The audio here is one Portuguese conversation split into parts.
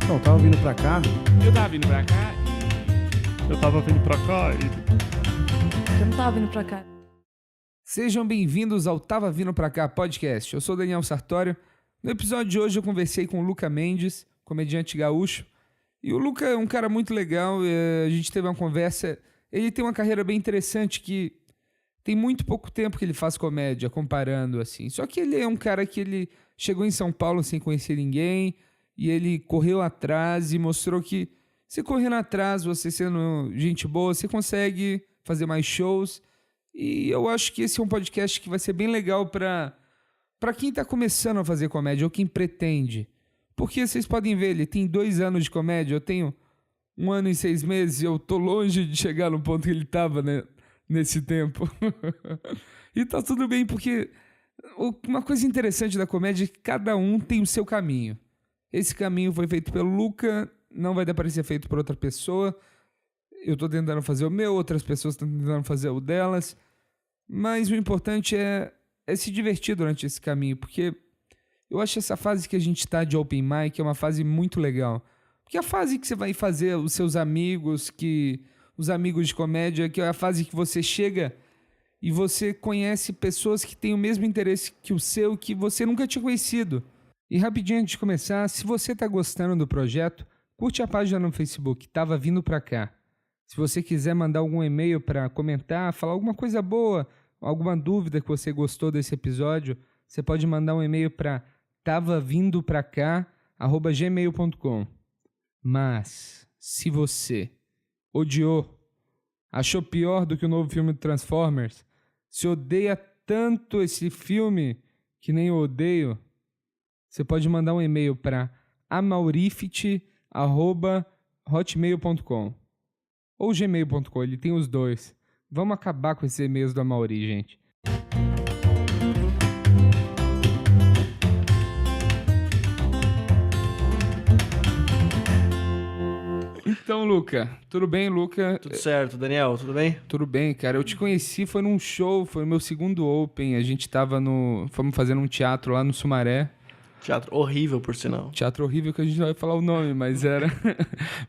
Não, tava vindo pra cá. Eu tava vindo pra cá. Eu tava vindo pra cá e... Eu não tava vindo pra cá. Sejam bem-vindos ao Tava Vindo Pra Cá podcast. Eu sou Daniel Sartório. No episódio de hoje eu conversei com o Luca Mendes, comediante gaúcho. E o Luca é um cara muito legal, a gente teve uma conversa. Ele tem uma carreira bem interessante que tem muito pouco tempo que ele faz comédia, comparando assim. Só que ele é um cara que ele chegou em São Paulo sem conhecer ninguém e ele correu atrás e mostrou que você correndo atrás, você sendo gente boa, você consegue fazer mais shows. E eu acho que esse é um podcast que vai ser bem legal para quem tá começando a fazer comédia ou quem pretende. Porque vocês podem ver, ele tem 2 anos de comédia, eu tenho 1 ano e 6 meses e eu tô longe de chegar no ponto que ele tava, né, nesse tempo. E tá tudo bem, porque uma coisa interessante da comédia é que cada um tem o seu caminho. Esse caminho foi feito pelo Luca, não vai dar para ser feito por outra pessoa. Eu tô tentando fazer o meu, outras pessoas estão tentando fazer o delas. Mas o importante é se divertir durante esse caminho, porque eu acho essa fase que a gente tá de open mic é uma fase muito legal. Porque é a fase que você vai fazer os seus amigos, os amigos de comédia, que é a fase que você chega e você conhece pessoas que têm o mesmo interesse que o seu, que você nunca tinha conhecido. E rapidinho antes de começar, se você tá gostando do projeto, curte a página no Facebook, Tava Vindo Pra Cá. Se você quiser mandar algum e-mail para comentar, falar alguma coisa boa, alguma dúvida que você gostou desse episódio, você pode mandar um e-mail para tavavindopracá@gmail.com. Mas, se você odiou, achou pior do que o novo filme do Transformers, se odeia tanto esse filme que nem eu odeio, você pode mandar um e-mail para amaurifit@hotmail.com ou gmail.com, ele tem os dois. Vamos acabar com esses e-mails do Amauri, gente. Então, Luca, tudo bem, Luca? Tudo certo, Daniel, tudo bem? Tudo bem, cara. Eu te conheci, foi num show, foi o meu segundo Open. A gente fomos fazendo um teatro lá no Sumaré. Teatro horrível, por sinal. Teatro horrível que a gente não vai falar o nome, mas era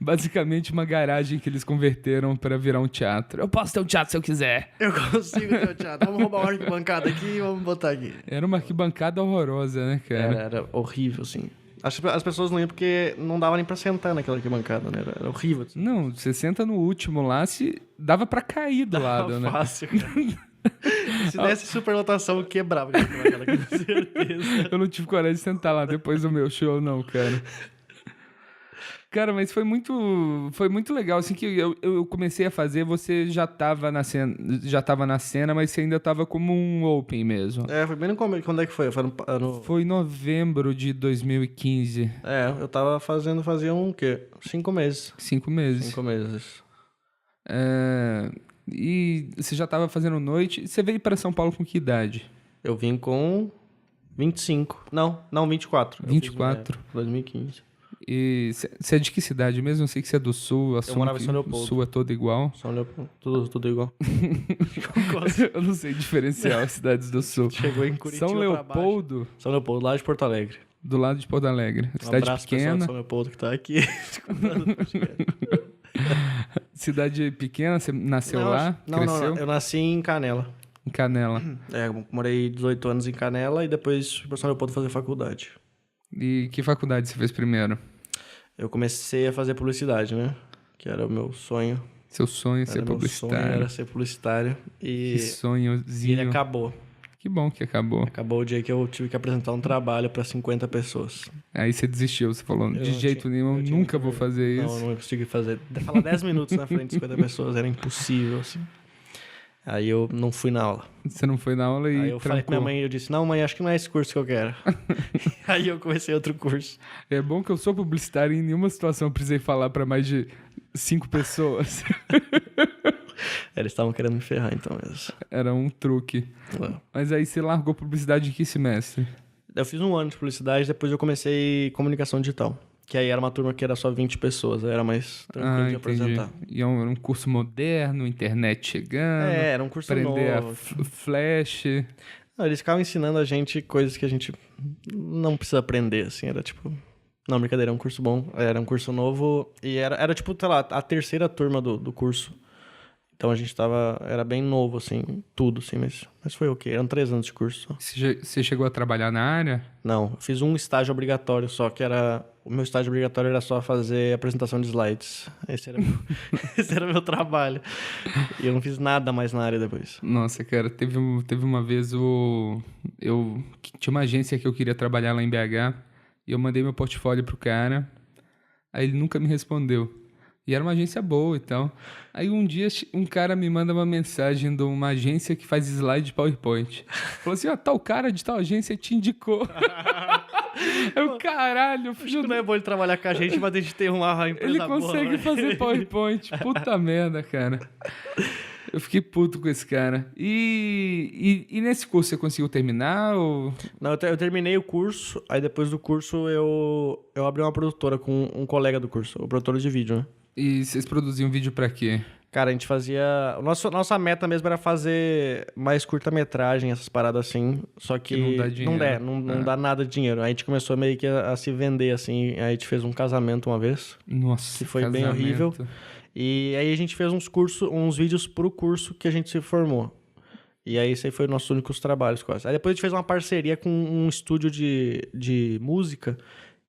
basicamente uma garagem que eles converteram para virar um teatro. Eu posso ter um teatro se eu quiser. Eu consigo ter o teatro. Vamos roubar uma arquibancada aqui e vamos botar aqui. Era uma arquibancada horrorosa, né, cara? Era horrível, assim. As pessoas não iam porque não dava nem pra sentar naquela arquibancada, né? Era horrível. Assim. Não, você senta no último lá, se dava pra cair do lado, né? Fácil, cara. Se desse superlotação, eu quebrava aquela arquibancada, com certeza. Eu não tive coragem de sentar lá depois do meu show, não, cara. Cara, mas foi muito legal, assim, que eu comecei a fazer, você já tava na cena, mas você ainda tava como um open mesmo. Foi bem no começo. Quando é que foi? Foi em novembro de 2015. Eu tava fazia o quê? 5 meses. 5 meses. 5 meses. E você já tava fazendo noite. Você veio para São Paulo com que idade? Eu vim com 25. Não, 24. 24? 2015. E você é de que cidade mesmo? Eu sei que você é do Sul. Eu morava em São Leopoldo. O Sul é todo igual. São Leopoldo. Tudo igual. Eu não sei diferenciar as cidades do Sul. Chegou em Curitiba. São Leopoldo? São Leopoldo, lá de Porto Alegre. Do lado de Porto Alegre. Cidade abraço, pequena. Pessoal de São Leopoldo que tá aqui. Cidade pequena, você nasceu lá? Cresceu? Não. Eu nasci em Canela. Em Canela. Eu morei 18 anos em Canela e depois fui pra São Leopoldo fazer faculdade. E que faculdade você fez primeiro? Eu comecei a fazer publicidade, né? Que era o meu sonho. Seu sonho é ser publicitário. Meu sonho era ser publicitário. Que sonhozinho. E ele acabou. Que bom que acabou. Acabou o dia que eu tive que apresentar um trabalho pra 50 pessoas. Aí você desistiu, você falou, de jeito nenhum, eu nunca vou fazer isso. Não consegui fazer. Falar 10 minutos na frente de 50 pessoas era impossível, assim. Aí eu não fui na aula. Você não foi na aula e aí eu falei com minha mãe, eu disse, não, mãe, acho que não é esse curso que eu quero. Aí eu comecei outro curso. É bom que eu sou publicitário e em nenhuma situação eu precisei falar pra mais de 5 pessoas. Eles estavam querendo me ferrar, então mesmo. Era um truque. Mas aí você largou publicidade em que semestre? Eu fiz 1 ano de publicidade, depois eu comecei comunicação digital. Que aí era uma turma que era só 20 pessoas, aí era mais tranquilo de apresentar. E era um curso moderno, internet chegando. Era um curso aprender novo. a flash. Não, eles ficavam ensinando a gente coisas que a gente não precisa aprender, assim. Era tipo, Não, brincadeira, é um curso bom. Era um curso novo e era tipo, sei lá, a terceira turma do curso. Então a gente era bem novo, assim, tudo, assim, mas foi ok. Eram 3 anos de curso. Você chegou a trabalhar na área? Não, eu fiz um estágio obrigatório só, o meu estágio obrigatório era só fazer apresentação de slides. Esse era meu trabalho. E eu não fiz nada mais na área depois. Nossa, cara, teve uma vez tinha uma agência que eu queria trabalhar lá em BH e eu mandei meu portfólio pro cara, aí ele nunca me respondeu. E era uma agência boa e tal. Aí um dia um cara me manda uma mensagem de uma agência que faz slide de PowerPoint. Falou assim, ó, tal cara de tal agência te indicou. Eu, caralho. Acho que não é bom ele trabalhar com a gente, mas a gente tem uma empresa ele boa. consegue fazer PowerPoint. Puta merda, cara. Eu fiquei puto com esse cara. E nesse curso você conseguiu terminar? Ou... Não, eu terminei o curso, aí depois do curso eu abri uma produtora com um colega do curso, o produtor de vídeo, né? E vocês produziam vídeo pra quê? Cara, a gente fazia... Nossa meta mesmo era fazer mais curta-metragem, essas paradas assim. Só que não dá dinheiro. Não dá nada de dinheiro. Aí a gente começou meio que a se vender, assim. Aí a gente fez um casamento uma vez. Nossa, que foi bem horrível. E aí a gente fez uns vídeos pro curso que a gente se formou. E aí esse aí foi nossos únicos trabalhos quase. Aí depois a gente fez uma parceria com um estúdio de música.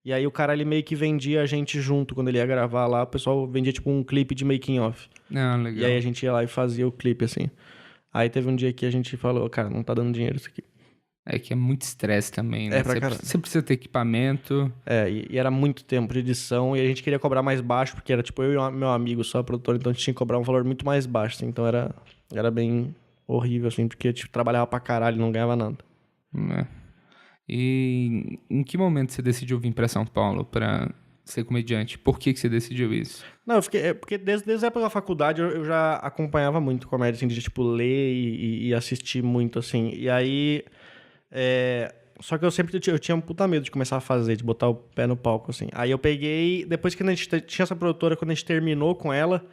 E aí o cara, ele meio que vendia a gente junto. Quando ele ia gravar lá, o pessoal vendia tipo um clipe de making of. Ah, legal. E aí a gente ia lá e fazia o clipe, assim. Aí teve um dia que a gente falou, cara, não tá dando dinheiro isso aqui. É que é muito estresse também, né? Você precisa ter equipamento. E era muito tempo de edição e a gente queria cobrar mais baixo, porque era tipo eu e meu amigo só produtor, então a gente tinha que cobrar um valor muito mais baixo, assim. Então era bem horrível, assim, porque tipo, trabalhava pra caralho e não ganhava nada. É. E em que momento você decidiu vir pra São Paulo pra ser comediante? Por que você decidiu isso? Não, eu fiquei... porque desde a época da faculdade eu já acompanhava muito comédia, assim, de tipo ler e assistir muito, assim. E aí... Só que eu tinha um puta medo de começar a fazer, de botar o pé no palco, assim. Aí eu peguei... Depois que a gente tinha essa produtora, quando a gente terminou com ela,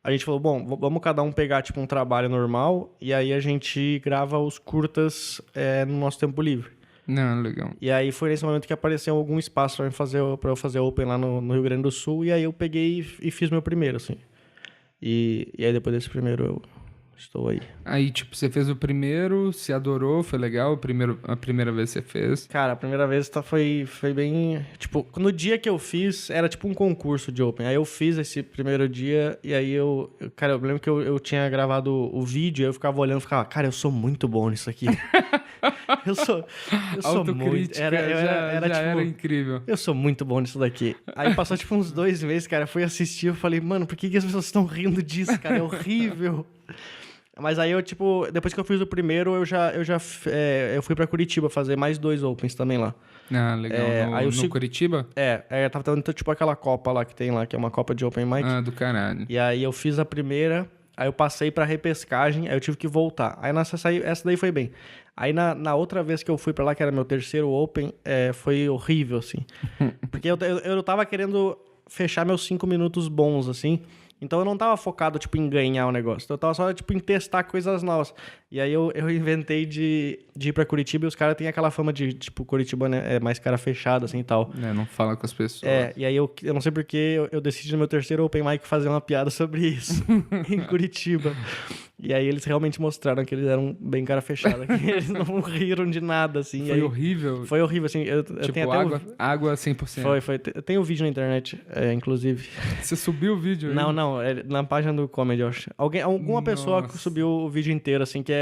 a gente falou, bom, vamos cada um pegar, tipo, um trabalho normal e aí a gente grava os curtas no nosso tempo livre. Não, legal. E aí foi nesse momento que apareceu algum espaço pra eu fazer open lá no Rio Grande do Sul, e aí eu peguei e fiz meu primeiro, assim. E aí depois desse primeiro eu estou aí. Aí, tipo, você fez o primeiro, se adorou, foi legal? A primeira vez que você fez? Cara, a primeira vez foi bem... Tipo, no dia que eu fiz, era tipo um concurso de Open. Aí eu fiz esse primeiro dia, e aí Cara, eu lembro que eu tinha gravado o vídeo, aí eu ficava olhando e ficava, cara, eu sou muito bom nisso aqui. eu sou muito... Era incrível. Eu sou muito bom nisso daqui. Aí passou tipo uns 2 meses, cara, fui assistir, eu falei, mano, por que as pessoas estão rindo disso, cara? É horrível. Mas aí eu, tipo, depois que eu fiz o primeiro, eu fui pra Curitiba fazer mais 2 Opens também lá. Ah, legal. No Curitiba? Tava tendo tipo aquela Copa lá que tem lá, que é uma Copa de Open Mic. Ah, do caralho. E aí eu fiz a primeira, aí eu passei pra repescagem, aí eu tive que voltar. Aí essa daí foi bem. Aí na outra vez que eu fui pra lá, que era meu terceiro Open, foi horrível, assim. Porque eu tava querendo fechar meus 5 minutos bons, assim. Então eu não tava focado, tipo, em ganhar o negócio. Então eu tava só, tipo, em testar coisas novas. E aí eu inventei de ir pra Curitiba e os caras têm aquela fama de, tipo, Curitiba, né, é mais cara fechada, assim, e tal. Não fala com as pessoas. E aí eu não sei porque eu decidi no meu terceiro Open Mic fazer uma piada sobre isso em Curitiba. E aí eles realmente mostraram que eles eram bem cara fechada, que eles não riram de nada, assim. Foi horrível? Foi horrível, assim. Eu tipo, tenho até água 100%. Foi. Eu tenho o vídeo na internet, inclusive. Você subiu o vídeo? Hein? Não, na página do Comedy, eu acho. Alguma pessoa que subiu o vídeo inteiro, assim, que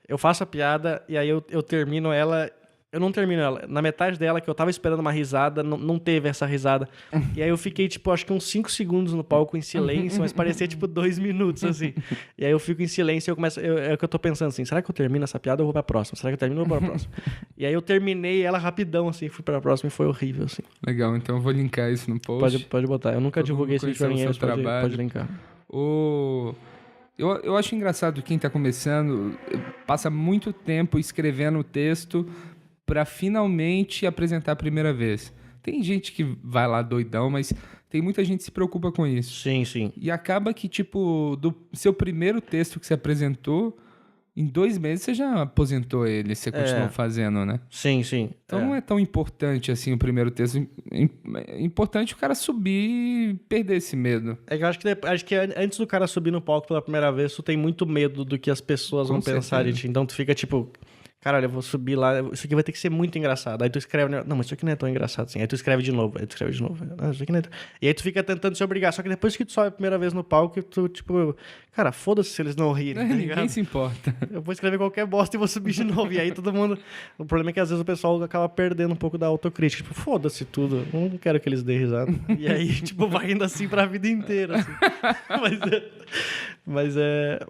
eu faço a piada e aí eu termino ela... Eu não termino ela. Na metade dela, que eu tava esperando uma risada, não teve essa risada. E aí eu fiquei, tipo, acho que uns 5 segundos no palco em silêncio, mas parecia, tipo, 2 minutos, assim. E aí eu fico em silêncio e eu começo... É o que eu tô pensando, assim, será que eu termino essa piada ou vou pra próxima? Será que eu termino ou vou pra próxima? E aí eu terminei ela rapidão, assim, fui pra próxima e foi horrível, assim. Legal, então eu vou linkar isso no post. Pode botar. Eu nunca divulguei esse vídeo pra ninguém, mas pode linkar. Eu acho engraçado quem tá começando, passa muito tempo escrevendo o texto para finalmente apresentar a primeira vez. Tem gente que vai lá doidão, mas tem muita gente que se preocupa com isso. Sim. E acaba que, tipo, do seu primeiro texto que você apresentou, Em 2 meses você já aposentou ele, você continuou fazendo, né? Sim, sim. Então não é tão importante assim o primeiro texto. É importante o cara subir e perder esse medo. É que eu acho que antes do cara subir no palco pela primeira vez, tu tem muito medo do que as pessoas vão pensar de ti. Então tu fica tipo, caralho, eu vou subir lá, isso aqui vai ter que ser muito engraçado. Aí tu escreve, não, mas isso aqui não é tão engraçado assim. Aí tu escreve de novo, Não, isso aqui não é tão... E aí tu fica tentando se obrigar. Só que depois que tu sobe a primeira vez no palco, tu, tipo, cara, foda-se se eles não rirem, tá ligado? Ninguém se importa. Eu vou escrever qualquer bosta e vou subir de novo. E aí todo mundo... O problema é que às vezes o pessoal acaba perdendo um pouco da autocrítica. Tipo, foda-se tudo. Não quero que eles dêem risada. E aí, tipo, vai indo assim pra vida inteira. Assim.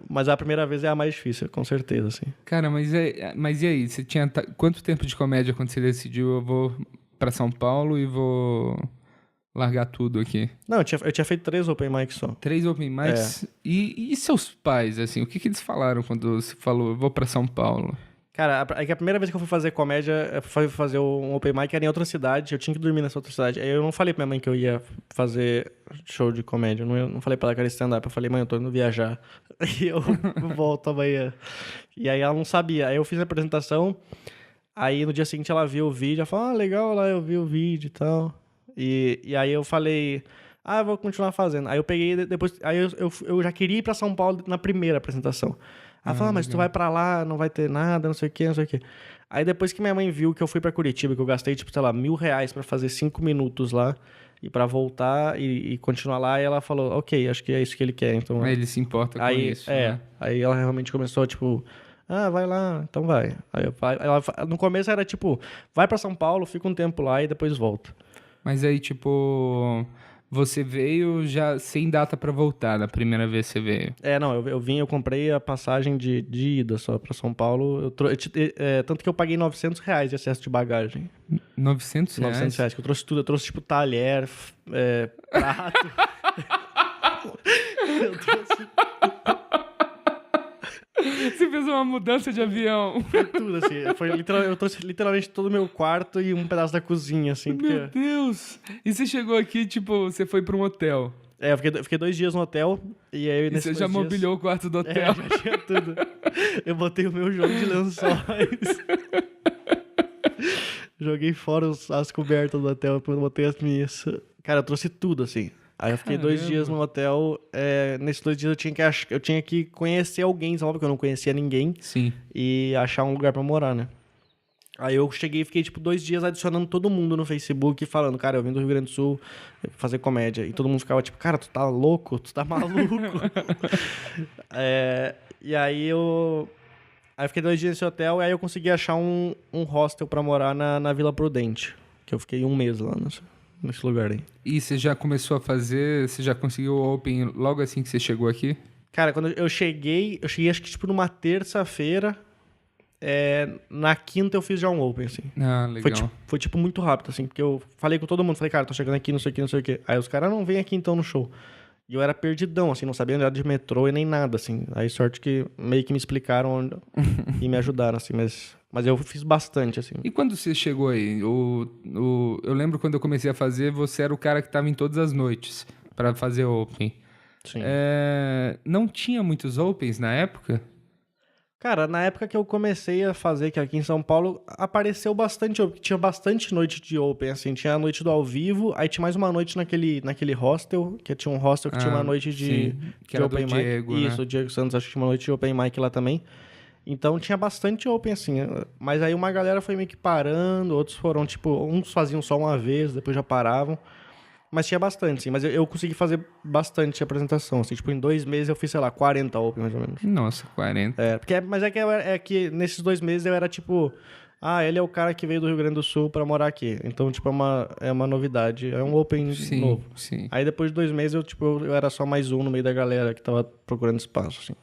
Mas a primeira vez é a mais difícil, com certeza, assim. Cara, mas e aí? Você tinha quanto tempo de comédia quando você decidiu, eu vou pra São Paulo e vou largar tudo aqui? Não, eu tinha feito 3 open mics só. 3 open mics? E seus pais, assim, o que eles falaram quando você falou, eu vou pra São Paulo? Cara, é que a primeira vez que eu fui fazer comédia, eu fui fazer um open mic, era em outra cidade, eu tinha que dormir nessa outra cidade. Aí eu não falei pra minha mãe que eu ia fazer show de comédia, eu não falei pra ela que era stand-up, eu falei, mãe, eu tô indo viajar, e eu volto amanhã. E aí ela não sabia, aí eu fiz a apresentação, aí no dia seguinte ela viu o vídeo, ela falou, legal, lá eu vi o vídeo e tal. E aí eu falei, eu vou continuar fazendo. Aí eu peguei, depois, aí eu já queria ir pra São Paulo na primeira apresentação. Ela falou, mas tu vai pra lá, não vai ter nada, não sei o quê. Aí depois que minha mãe viu que eu fui pra Curitiba, que eu gastei, tipo, sei lá, R$1.000 pra fazer 5 minutos lá, e pra voltar e continuar lá, e ela falou, ok, acho que é isso que ele quer, então... Aí ele se importa com isso, né? Aí ela realmente começou, tipo, vai lá, então vai. No começo era, tipo, vai pra São Paulo, fica um tempo lá e depois volta. Mas aí, tipo... Você veio já sem data pra voltar, na primeira vez que você veio. Não, eu comprei a passagem de ida só pra São Paulo. Tanto que eu paguei R$900 de excesso de bagagem. R$900? R$900, que eu trouxe tudo. Eu trouxe, tipo, talher, prato. Eu trouxe... Você fez uma mudança de avião. Foi tudo, assim. Eu trouxe literalmente todo o meu quarto e um pedaço da cozinha, assim. Meu Deus! E você chegou aqui, tipo, você foi pra um hotel. Eu fiquei 2 dias no hotel. E aí, você já mobiliou o quarto do hotel. Já tinha tudo. Eu botei o meu jogo de lençóis. Joguei fora as cobertas do hotel, depois botei as minhas. Cara, eu trouxe tudo, assim. Aí eu fiquei 2 dias no hotel. Nesses 2 dias eu tinha que conhecer alguém, sabe? Porque eu não conhecia ninguém. Sim. E achar um lugar pra morar, né? Aí eu cheguei e fiquei, tipo, 2 dias adicionando todo mundo no Facebook, falando, cara, eu vim do Rio Grande do Sul fazer comédia. E todo mundo ficava, tipo, cara, tu tá louco? Tu tá maluco? E aí eu fiquei 2 dias nesse hotel, e aí eu consegui achar um hostel pra morar na Vila Prudente. Que eu fiquei 1 mês lá nesse lugar aí. E você já começou a fazer, você já conseguiu o Open logo assim que você chegou aqui? Cara, quando eu cheguei acho que tipo numa terça-feira, na quinta eu fiz já um Open, assim. Legal. Foi tipo muito rápido, assim, porque eu falei com todo mundo, falei, cara, tô chegando aqui, não sei o que. Aí os caras, não, vem aqui então no show. E eu era perdidão, assim, não sabia andar de metrô e nem nada, assim. Aí sorte que meio que me explicaram e me ajudaram, assim, mas eu fiz bastante, assim. E quando você chegou aí? Eu lembro quando eu comecei a fazer, você era o cara que tava em todas as noites pra fazer Open. Sim. Não tinha muitos Opens na época? Cara, na época que eu comecei a fazer, que aqui em São Paulo, apareceu bastante Open. Tinha bastante noite de Open, assim. Tinha a noite do ao vivo, aí tinha mais uma noite naquele hostel, que tinha um hostel que tinha uma noite de Open Mic. Diego, né? Isso, o Diego Santos, acho que tinha uma noite de Open Mic lá também. Então tinha bastante Open, assim. Mas aí uma galera foi meio que parando, outros foram, tipo, uns faziam só uma vez, depois já paravam. Mas tinha bastante, sim. Mas eu consegui fazer bastante apresentação, assim. Tipo, em 2 meses eu fiz, sei lá, 40 Open, mais ou menos. Nossa, 40. Mas é que nesses 2 meses eu era, tipo... ele é o cara que veio do Rio Grande do Sul pra morar aqui. Então, tipo, é uma novidade. É um Open novo. Sim. Aí, depois de 2 meses, eu era só mais um no meio da galera que tava procurando espaço, assim.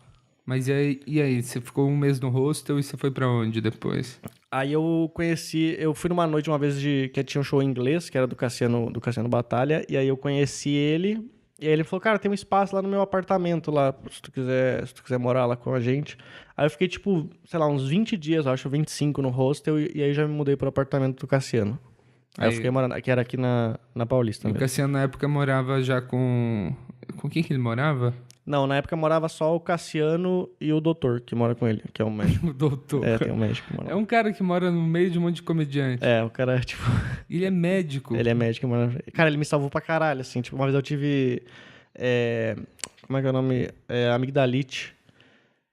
Mas e aí? Você ficou 1 mês no hostel e você foi pra onde depois? Aí eu fui numa noite uma vez que tinha um show em inglês, que era do Cassiano Batalha, e aí eu conheci ele, e aí ele falou, cara, tem um espaço lá no meu apartamento lá, se tu quiser morar lá com a gente. Aí eu fiquei, tipo, sei lá, uns 20 dias, acho, 25 no hostel, e aí já me mudei pro apartamento do Cassiano. Aí eu fiquei morando, que era aqui na Paulista. O Cassiano na época morava já com... Com quem que ele morava? Não, na época morava só o Cassiano e o doutor, que mora com ele, que é um médico. O doutor. É, tem um médico que mora É um cara que mora no meio de um monte de comediante. É, o cara, tipo... Ele é médico. Ele é médico, mano. Cara, ele me salvou pra caralho, assim. Tipo, uma vez eu tive... como é que é o nome? Amigdalite.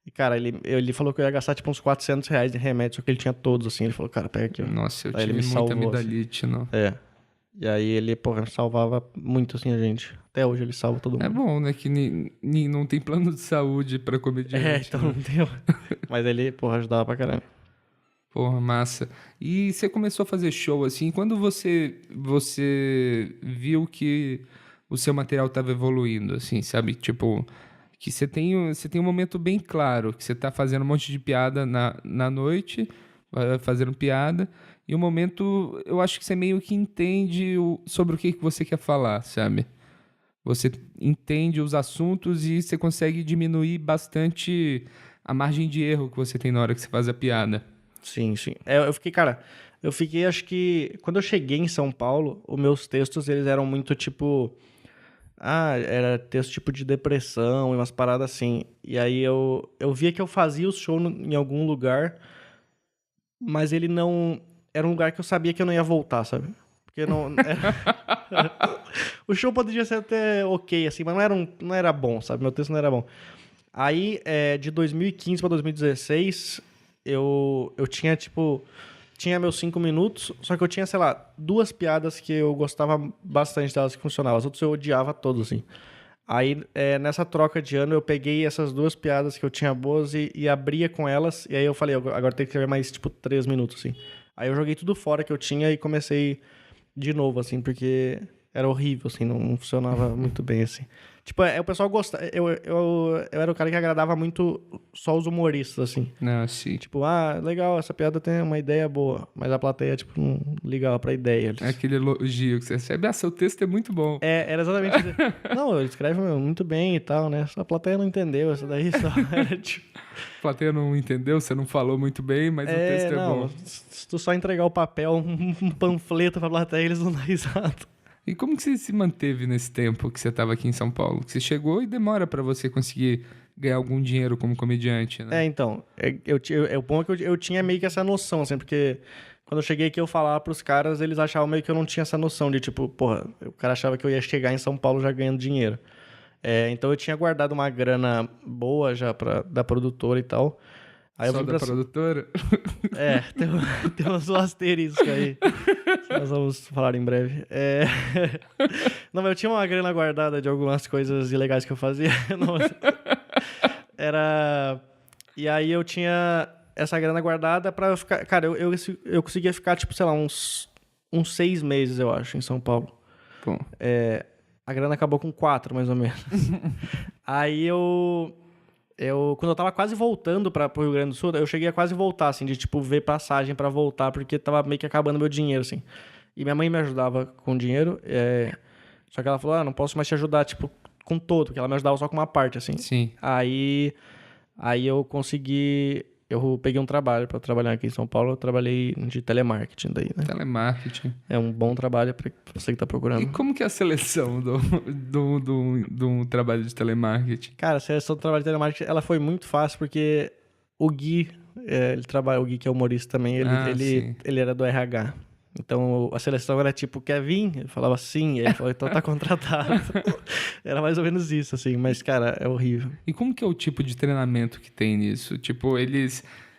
E, cara, ele falou que eu ia gastar, tipo, uns R$400 em remédio, só que ele tinha todos, assim. Ele falou, cara, pega aqui, ó. Nossa, eu Aí ele tive me muita salvou, amigdalite, não. É. E aí ele, porra, salvava muito, assim, a gente. Até hoje ele salva todo mundo. É bom, né? Que não tem plano de saúde pra comediante. Então né? não deu. Mas ele, porra, ajudava pra caramba. Porra, massa. E você começou a fazer show, assim, quando você viu que o seu material estava evoluindo, assim, sabe? Tipo, que você tem um momento bem claro, que você tá fazendo um monte de piada na noite, fazendo piada, e um momento, eu acho que você meio que entende sobre o que você quer falar, sabe? Você entende os assuntos e você consegue diminuir bastante a margem de erro que você tem na hora que você faz a piada. Sim, sim. Eu fiquei, acho que... Quando eu cheguei em São Paulo, os meus textos, eles eram muito, tipo... era texto tipo de depressão e umas paradas assim. E aí eu via que eu fazia o show em algum lugar, mas ele não... Era um lugar que eu sabia que eu não ia voltar, sabe? Porque não... O show poderia ser até ok, assim, mas não era bom, sabe? Meu texto não era bom. Aí, de 2015 pra 2016, eu tinha, tipo... Tinha meus 5 minutos, só que eu tinha, sei lá, 2 piadas que eu gostava bastante delas, que funcionavam. As outras eu odiava todas, assim. Aí, nessa troca de ano, eu peguei essas 2 piadas que eu tinha boas e abria com elas. E aí eu falei, agora tem que escrever mais, tipo, 3 minutos, assim. Aí eu joguei tudo fora que eu tinha e comecei de novo, assim, porque era horrível, assim, não funcionava muito bem, assim. Tipo, o pessoal gostava... Eu era o cara que agradava muito só os humoristas, assim. Não, sim. Tipo, legal, essa piada tem uma ideia boa. Mas a plateia, tipo, não ligava pra ideia. É aquele elogio que você recebe. Seu texto é muito bom. Era exatamente isso. Não, ele escreve muito bem e tal, né? Só a plateia não entendeu. Essa daí só era, tipo... A plateia não entendeu, você não falou muito bem, mas o texto é bom. Se tu só entregar o papel, um panfleto pra plateia, eles não dão risada. E como que você se manteve nesse tempo que você estava aqui em São Paulo? Que você chegou e demora para você conseguir ganhar algum dinheiro como comediante, né? Então, o bom é que eu tinha meio que essa noção, assim, porque quando eu cheguei aqui eu falava pros caras, eles achavam meio que eu não tinha essa noção de, tipo, porra, o cara achava que eu ia chegar em São Paulo já ganhando dinheiro. Então eu tinha guardado uma grana boa já da produtora e tal. Aí Só da produtora? Tem uns asteriscos aí. Nós vamos falar em breve. Não, mas eu tinha uma grana guardada de algumas coisas ilegais que eu fazia. Não, E aí eu tinha essa grana guardada pra eu ficar... Cara, eu conseguia ficar, tipo, sei lá, uns 6 meses, eu acho, em São Paulo. Bom. A grana acabou com 4, mais ou menos. Aí quando eu tava quase voltando pro Rio Grande do Sul, eu cheguei a quase voltar, assim, de, tipo, ver passagem pra voltar, porque tava meio que acabando meu dinheiro, assim. E minha mãe me ajudava com dinheiro, só que ela falou, não posso mais te ajudar, tipo, com todo, porque ela me ajudava só com uma parte, assim. Sim. Aí eu peguei um trabalho pra trabalhar aqui em São Paulo, eu trabalhei de telemarketing daí, né? Telemarketing. É um bom trabalho pra você que tá procurando. E como que é a seleção do trabalho de telemarketing? Cara, a seleção do trabalho de telemarketing, ela foi muito fácil, porque o Gui, o Gui que é humorista também, ele era do RH. Então, a seleção era tipo, quer vir? Ele falava sim, e aí ele falou, então tá contratado. Era mais ou menos isso, assim, mas, cara, é horrível. E como que é o tipo de treinamento que tem nisso? Tipo,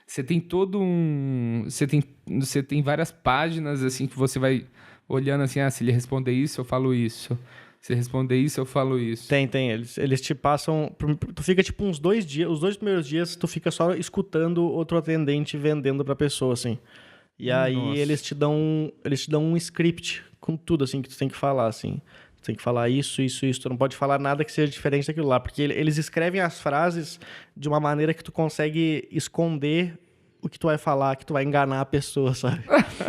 você tem todo um... Você tem várias páginas, assim, que você vai olhando assim, se ele responder isso, eu falo isso. Se responder isso, eu falo isso. Tem. Eles te passam... Tu fica, tipo, uns 2 dias... Os 2 primeiros dias, tu fica só escutando outro atendente vendendo pra pessoa, assim. E aí eles te dão um script com tudo, assim, que tu tem que falar, assim. Tu tem que falar isso. Tu não pode falar nada que seja diferente daquilo lá. Porque eles escrevem as frases de uma maneira que tu consegue esconder o que tu vai falar, que tu vai enganar a pessoa, sabe?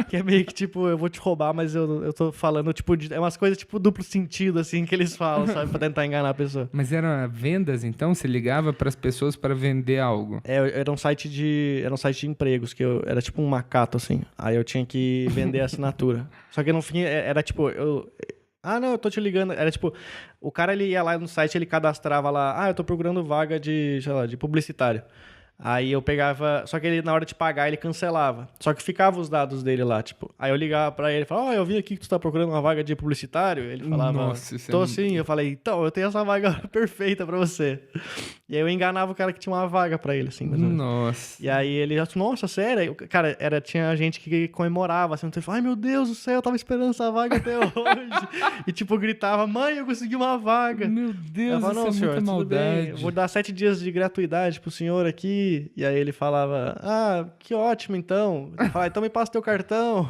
Que é meio que, tipo, eu vou te roubar, mas eu tô falando, tipo, é umas coisas, tipo, duplo sentido, assim, que eles falam, sabe? Pra tentar enganar a pessoa. Mas eram vendas, então? Você ligava pras pessoas para vender algo? Era um site de empregos, que era tipo um macato, assim. Aí eu tinha que vender a assinatura. Só que no fim, era tipo, Ah, não, eu tô te ligando. Era tipo, o cara ele ia lá no site, ele cadastrava lá, eu tô procurando vaga de, sei lá, de publicitário. Aí eu pegava, só que ele na hora de pagar ele cancelava. Só que ficava os dados dele lá, tipo. Aí eu ligava pra ele e falava, eu vi aqui que tu tá procurando uma vaga de publicitário. Ele falava, Nossa, isso tô é... sim. Eu falei, então, eu tenho essa vaga perfeita pra você. E aí eu enganava o cara que tinha uma vaga pra ele, assim. Mais ou menos. Nossa. E aí ele, nossa, sério? Aí, cara, tinha gente que comemorava, assim, então, ai meu Deus do céu, eu tava esperando essa vaga até hoje. E tipo, gritava, mãe, eu consegui uma vaga. Meu Deus, Eu falava, não, isso é senhor, muita tudo bem, maldade. eu vou dar 7 dias de gratuidade pro senhor aqui. E aí ele falava, que ótimo então. Eu falava, então me passa teu cartão.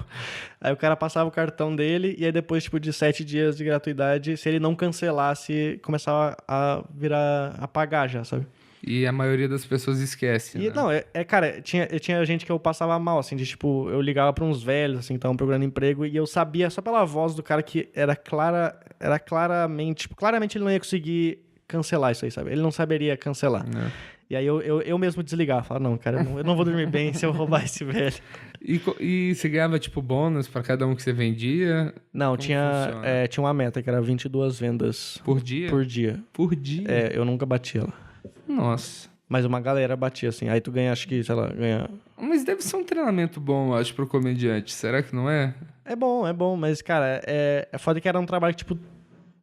Aí o cara passava o cartão dele, e aí depois, tipo, de 7 dias de gratuidade, se ele não cancelasse, começava a pagar já, sabe? E a maioria das pessoas esquece, E, né? não, cara, tinha gente que eu passava mal, assim, de tipo, eu ligava pra uns velhos, assim, que estavam procurando emprego, e eu sabia só pela voz do cara que era claramente, tipo, claramente ele não ia conseguir cancelar isso aí, sabe? Ele não saberia cancelar. E aí eu mesmo desligava, falava, não, cara, eu não vou dormir bem se eu roubar esse velho. E você ganhava, tipo, bônus pra cada um que você vendia? Não, Como funciona? tinha uma meta, que era 22 vendas Por dia? por dia. Por dia? Eu nunca batia ela. Nossa. Mas uma galera batia, assim. Aí tu ganha, acho que, sei lá, ganha... Mas deve ser um treinamento bom, eu acho, pro comediante. Será que não é? É bom, mas, cara, é foda que era um trabalho que, tipo,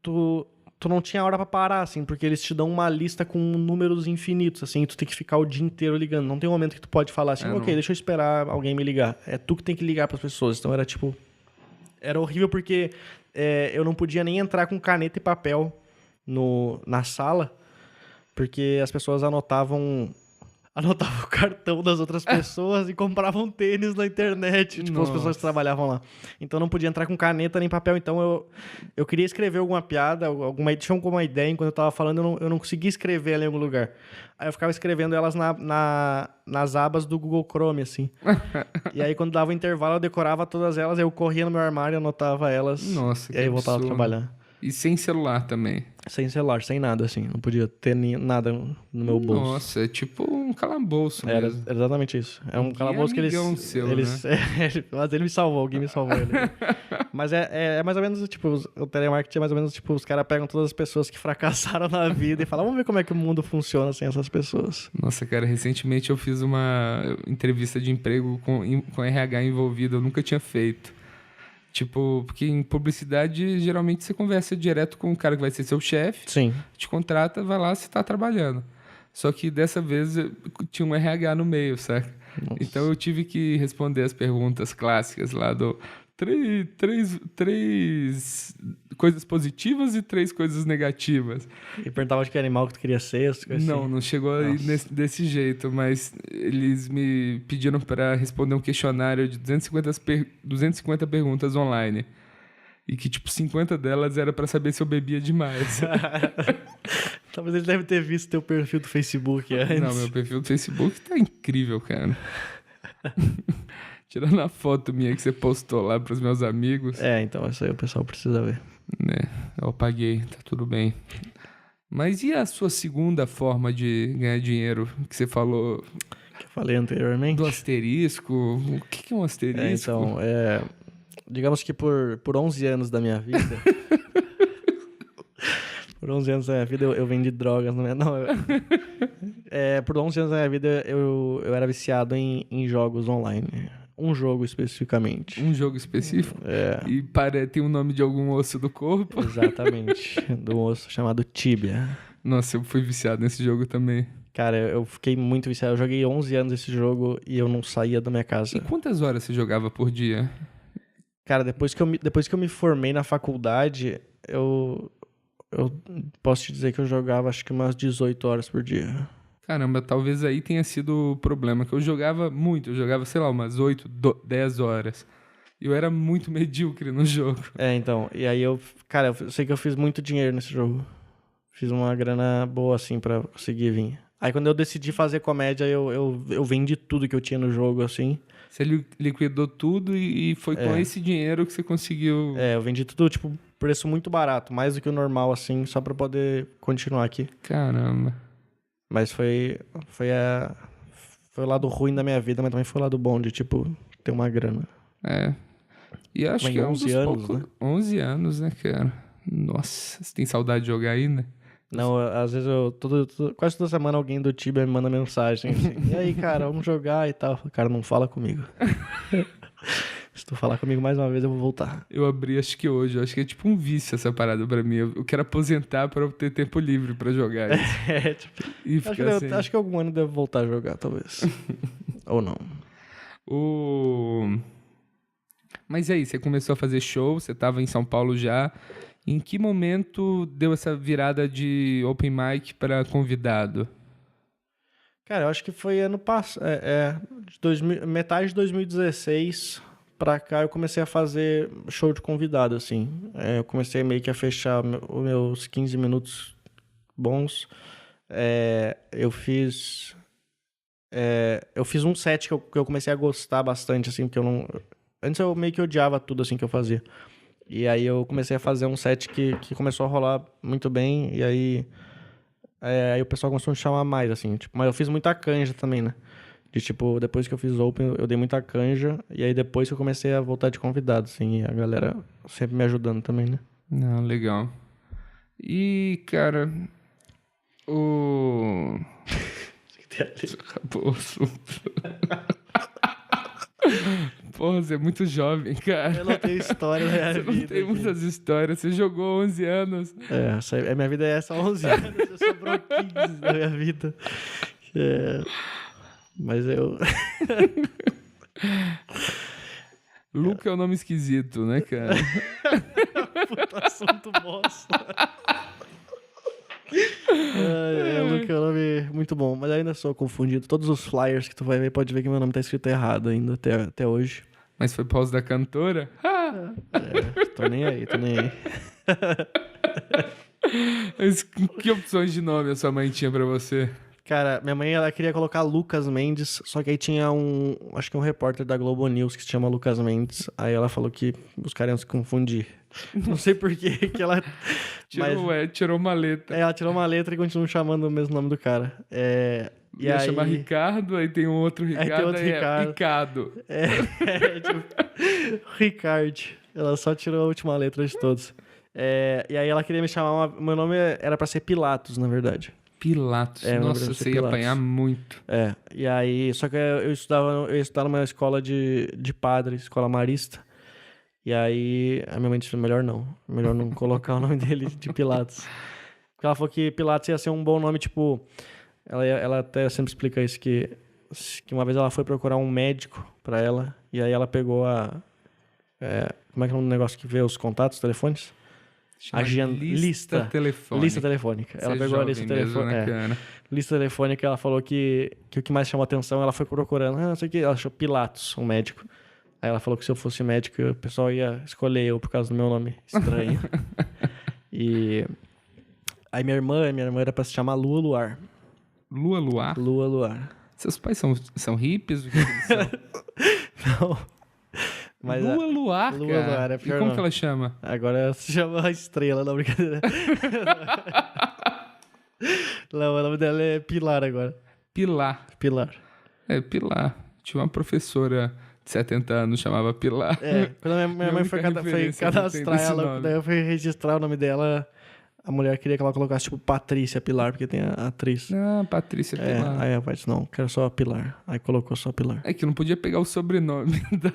tu não tinha hora pra parar, assim, porque eles te dão uma lista com números infinitos, assim, e tu tem que ficar o dia inteiro ligando. Não tem um momento que tu pode falar assim, ok, deixa eu esperar alguém me ligar. É tu que tem que ligar pras pessoas. Então era, tipo... Era horrível porque eu não podia nem entrar com caneta e papel na sala, porque as pessoas anotavam o cartão das outras pessoas e compravam tênis na internet, tipo, as pessoas que trabalhavam lá. Então não podia entrar com caneta nem papel, então eu queria escrever alguma piada, tinha alguma ideia enquanto eu tava falando, eu não conseguia escrever ela em algum lugar. Aí eu ficava escrevendo elas nas abas do Google Chrome, assim. E aí quando dava o intervalo eu decorava todas elas, aí eu corria no meu armário, anotava elas, Nossa, e aí eu voltava a trabalhar. E sem celular também. Sem celular, sem nada, assim. Não podia ter nada no meu bolso. Nossa, é tipo um calabouço Era mesmo. exatamente isso. É um calabouço que eles... Seu, mas ele me salvou, alguém me salvou. Mas é mais ou menos, tipo, o telemarketing é mais ou menos, tipo, os caras pegam todas as pessoas que fracassaram na vida e falam, vamos ver como é que o mundo funciona sem essas pessoas. Nossa, cara, recentemente eu fiz uma entrevista de emprego com RH envolvido, eu nunca tinha feito. Tipo, porque em publicidade, geralmente você conversa direto com o cara que vai ser seu chefe. Sim. Te contrata, vai lá, você tá trabalhando. Só que dessa vez tinha um RH no meio, saca? Nossa. Então eu tive que responder as perguntas clássicas lá do... Três coisas positivas e 3 coisas negativas. E perguntava de que animal que tu queria ser, as coisas assim. Não chegou aí desse jeito, mas eles me pediram para responder um questionário de 250 perguntas online. E que, tipo, 50 delas era para saber se eu bebia demais. Talvez ele deve ter visto teu perfil do Facebook antes. Não, meu perfil do Facebook tá incrível, cara. Tirando a foto minha que você postou lá pros meus amigos. Então, isso aí o pessoal precisa ver. Eu apaguei, tá tudo bem. Mas e a sua segunda forma de ganhar dinheiro que você falou? Que eu falei anteriormente? Do asterisco? O que é um asterisco? Digamos que por 11 anos da minha vida... Por 11 anos da minha vida eu vendi drogas. Por 11 anos da minha vida eu era viciado em jogos online. Um jogo especificamente. Um jogo específico? E tem o nome de algum osso do corpo? Exatamente. Do osso chamado Tibia. Nossa, eu fui viciado nesse jogo também. Cara, eu fiquei muito viciado. Eu joguei 11 anos esse jogo e eu não saía da minha casa. E quantas horas você jogava por dia? Cara, depois que eu me formei na faculdade, eu posso te dizer que eu jogava acho que umas 18 horas por dia. Caramba, talvez aí tenha sido o problema, que eu jogava muito, sei lá, umas 8, 10 horas. E eu era muito medíocre no jogo. Então, e aí eu sei que eu fiz muito dinheiro nesse jogo. Fiz uma grana boa, assim, pra conseguir vir. Aí quando eu decidi fazer comédia, eu vendi tudo que eu tinha no jogo, assim. Você liquidou tudo e foi com esse dinheiro que você conseguiu... Eu vendi tudo, tipo, preço muito barato, mais do que o normal, assim, só pra poder continuar aqui. Caramba. Mas foi o lado ruim da minha vida, mas também foi o lado bom de, tipo, ter uma grana. E acho Tem que é um 11 dos anos, poucos... né? 11 anos, né, cara? Nossa, você tem saudade de jogar ainda? Não, às vezes quase toda semana alguém do Tibia me manda mensagem assim, e aí, cara, vamos jogar e tal. Cara, não fala comigo. Se tu falar comigo mais uma vez, eu vou voltar. Eu abri, acho que hoje. Eu acho que é tipo um vício essa parada pra mim. Eu quero aposentar pra eu ter tempo livre pra jogar isso. Tipo, E acho, ficar assim. acho que algum ano eu devo voltar a jogar, talvez. Ou não. Mas aí, você começou a fazer show, você tava em São Paulo já. Em que momento deu essa virada de open mic para convidado? Cara, eu acho que foi ano passado. Metade de 2016 pra cá eu comecei a fazer show de convidado, assim. Eu comecei meio que a fechar os meus 15 minutos bons. Eu fiz um set que eu comecei a gostar bastante, assim, porque eu não. Antes eu meio que odiava tudo assim que eu fazia. E aí eu comecei a fazer um set que começou a rolar muito bem, e aí o pessoal começou a me chamar mais, assim, tipo, mas eu fiz muita canja também, né? De tipo, depois que eu fiz Open, eu dei muita canja, e aí depois que eu comecei a voltar de convidado, assim, e a galera sempre me ajudando também, né? Não, legal. E, cara, acabou o assunto. Porra, você é muito jovem, cara. Eu não tenho história na minha Você vida. não tem muitas histórias. Você jogou 11 anos. Minha vida é essa há 11 anos, eu sobrou 15 da minha vida. Mas eu... Luca é um nome esquisito, né, cara? Puta assunto bosta. Luca é um nome muito bom, mas ainda sou confundido. Todos os flyers que tu vai ver, pode ver que meu nome tá escrito errado ainda até hoje. Mas foi pausa da cantora? Tô nem aí. Mas que opções de nome a sua mãe tinha pra você? Cara, minha mãe, ela queria colocar Lucas Mendes, só que aí tinha acho que um repórter da Globo News que se chama Lucas Mendes. Aí ela falou que os caras iam se confundir. Não sei por que ela... Tirou uma letra. Ela tirou uma letra e continuou chamando o mesmo nome do cara. Ia chamar Ricardo, aí tem um outro Ricardo, tem outro Ricardo. Ricado. Tipo, Ricard. Ela só tirou a última letra de todos. E aí ela queria me chamar... Meu nome era pra ser Pilatos, na verdade. Pilatos. Nossa, você ia apanhar muito. E aí... Só que eu estudava numa escola de padre, escola marista. E aí a minha mãe disse, melhor não colocar o nome dele de Pilatos. Porque ela falou que Pilatos ia ser um bom nome, tipo... Ela até sempre explica isso, que uma vez ela foi procurar um médico pra ela, e aí ela pegou como é que é o negócio que vê os contatos, telefones? Lista telefônica. Lista telefônica. Ela pegou a lista telefônica. Lista telefônica, ela falou que o que mais chamou atenção, ela foi procurando, não sei o que, ela achou Pilatos, um médico. Aí ela falou que se eu fosse médico, o pessoal ia escolher eu por causa do meu nome estranho. E aí minha irmã era pra se chamar Lua Luar. Lua Luar? Lua Luar. Seus pais são hippies? O que eles são? Não. Mas Lua Luar, Lua cara. Luar, E como que ela chama? Agora ela se chama a Estrela, não, brincadeira. Não, o nome dela é Pilar agora. Pilar. Pilar. Pilar. Tinha uma professora de 70 anos, chamava Pilar. Quando a minha mãe foi cadastrar ela, daí eu fui registrar o nome dela, a mulher queria que ela colocasse, tipo, Patrícia Pilar, porque tem a atriz. Ah, Patrícia Pilar. Aí a pai disse, não, quero só a Pilar. Aí colocou só a Pilar. É que não podia pegar o sobrenome da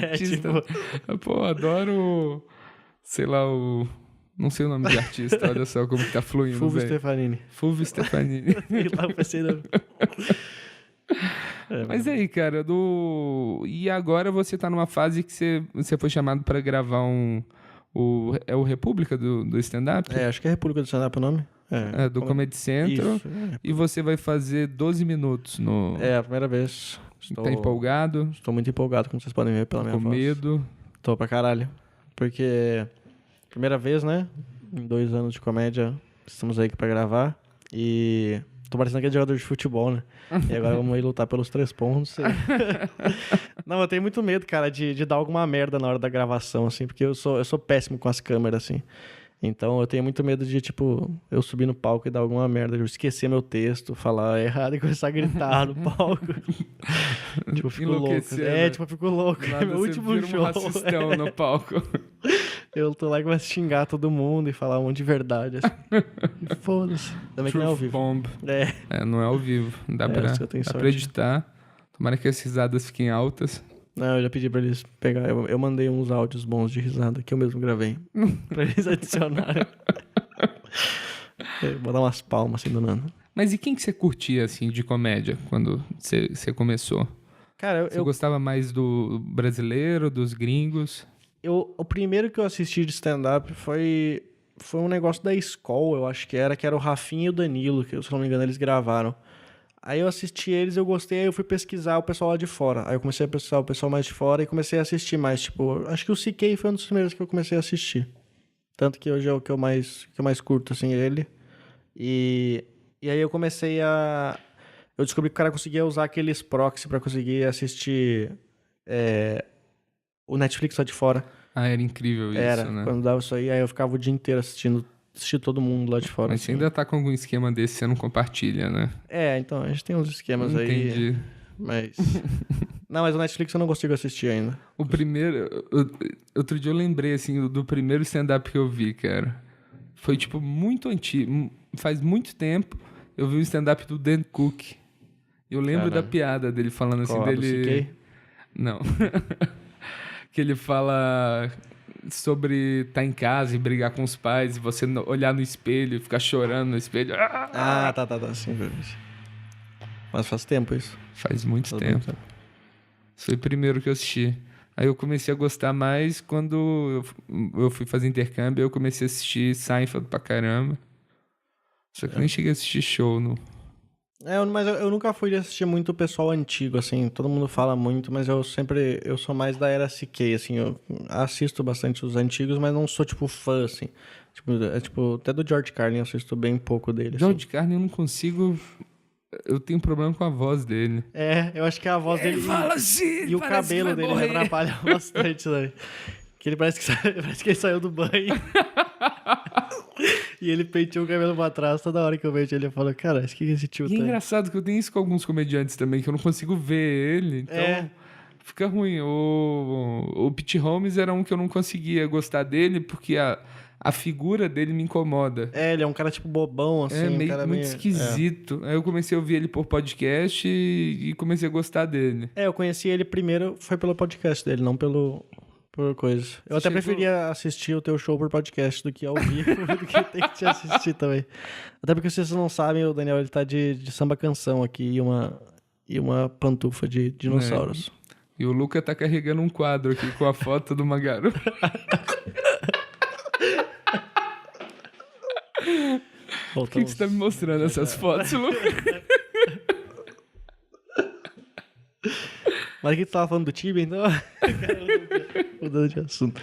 artista. Tipo... Pô, adoro, sei lá, não sei o nome de artista, olha só como que tá fluindo, Fulvio velho. Stefanini. Fulvio Stefanini. Lá eu pensei... Mas aí, cara, e agora você tá numa fase que você foi chamado pra gravar o República do stand-up? Acho que é República do Stand-up o nome. Do Comedy Central. Isso, E você vai fazer 12 minutos no... a primeira vez. Tá empolgado? Estou muito empolgado, como vocês podem ver pela minha voz. Com medo? Tô pra caralho. Porque, primeira vez, né? Em 2 anos de comédia, estamos aí pra gravar. E tô parecendo aquele jogador de futebol, né? E agora vamos aí lutar pelos 3 pontos. Não, eu tenho muito medo, cara, de dar alguma merda na hora da gravação, assim, porque eu sou péssimo com as câmeras, assim. Então eu tenho muito medo de, tipo, eu subir no palco e dar alguma merda, eu esquecer meu texto, falar errado e começar a gritar no palco. Tipo, eu fico louco. Enlouquecer, Tipo, eu fico louco. Do nada Meu você último vira show. um racistão no palco. Eu tô lá e começo a xingar todo mundo e falar um monte de verdade. Assim. E foda-se. Também que não é ao Truth vivo. bomb. Não é ao vivo. Dá pra isso que eu tenho sorte. acreditar. Tomara que as risadas fiquem altas. Não, eu já pedi pra eles pegar. Eu mandei uns áudios bons de risada que eu mesmo gravei. Pra eles adicionarem. Vou dar umas palmas assim do nada. Mas e quem que você curtia, assim, de comédia quando você começou? Cara, Você gostava mais do brasileiro, dos gringos? o primeiro que eu assisti de stand-up foi um negócio da escola, eu acho que era o Rafinha e o Danilo, que se não me engano eles gravaram. Aí eu assisti eles, eu gostei, aí eu fui pesquisar o pessoal lá de fora. Aí eu comecei a pesquisar o pessoal mais de fora e comecei a assistir mais, tipo, acho que o CK foi um dos primeiros que eu comecei a assistir. Tanto que hoje é o que eu mais curto, assim, ele. E aí eu comecei a... Eu descobri que o cara conseguia usar aqueles proxy pra conseguir assistir o Netflix lá de fora. Ah, era incrível isso, né? Quando dava isso aí eu ficava o dia inteiro assistindo todo mundo lá de fora. Mas assim. você ainda tá com algum esquema desse, você não compartilha, né? Então, a gente tem uns esquemas aí. Entendi. Mas... Não, mas o Netflix eu não consigo assistir ainda. O primeiro... Outro dia eu lembrei, assim, do primeiro stand-up que eu vi, cara. Foi, tipo, muito antigo. Faz muito tempo eu vi o stand-up do Dan Cook. Eu lembro da piada dele falando assim, dele... Não. Que ele fala sobre estar em casa e brigar com os pais e você olhar no espelho e ficar chorando no espelho. Tá. Sim, mas faz tempo isso. Faz muito tempo. Isso foi o primeiro que eu assisti. Aí eu comecei a gostar mais quando eu fui fazer intercâmbio. Eu comecei a assistir Seinfeld pra caramba. Só que eu nem cheguei a assistir show. Mas eu nunca fui de assistir muito o pessoal antigo, assim. Todo mundo fala muito, mas eu sou mais da era CK, assim. Eu assisto bastante os antigos, mas não sou, tipo, fã, assim. Tipo, até do George Carlin eu assisto bem pouco dele. George Carlin eu não consigo... Eu tenho problema com a voz dele. Eu acho que a voz dele... Fala assim, e o cabelo dele me atrapalha bastante, né? Que ele parece que ele saiu do banho. E ele penteou o cabelo pra trás. Toda hora que eu vejo ele, eu falo, cara, o que esse tio tem? E é tem? engraçado que eu tenho isso com alguns comediantes também, que eu não consigo ver ele. Então, fica ruim. O Pete Holmes era um que eu não conseguia gostar dele, porque a figura dele me incomoda. Ele é um cara tipo bobão, assim. Muito esquisito. Aí eu comecei a ouvir ele por podcast e comecei a gostar dele. Eu conheci ele primeiro, foi pelo podcast dele, não por coisa. Eu até preferia assistir o teu show por podcast do que ao vivo, do que ter que te assistir também. Até porque vocês não sabem, o Daniel ele tá de samba canção aqui e uma pantufa de dinossauros. E o Luca tá carregando um quadro aqui com a foto de uma garota. Por que você tá me mostrando essas fotos, Luca? Mas aqui tu tava falando do Tibia, então... Mudando de assunto.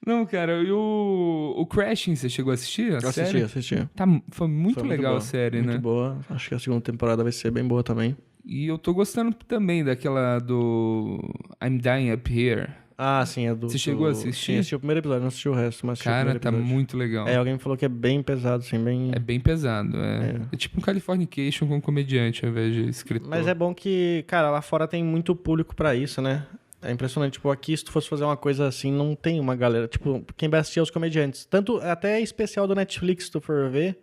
Não, cara, e o Crashing, você chegou a assistir? Assisti. Foi muito legal boa, a série, muito né? Muito boa. Acho que a segunda temporada vai ser bem boa também. E eu tô gostando também daquela do I'm Dying Up Here. Sim, é do... Você chegou a assistir? Sim, assisti o primeiro episódio, não assisti o resto, mas assisti o Cara, primeiro episódio. muito legal. Alguém me falou que é bem pesado, assim, bem... É bem pesado, É tipo um Californication com comediante ao invés de escritor. Mas é bom que, cara, lá fora tem muito público pra isso, né? É impressionante. Tipo, aqui, se tu fosse fazer uma coisa assim, não tem uma galera... Tipo, quem vai assistir é os comediantes. Tanto, até especial do Netflix, se tu for ver,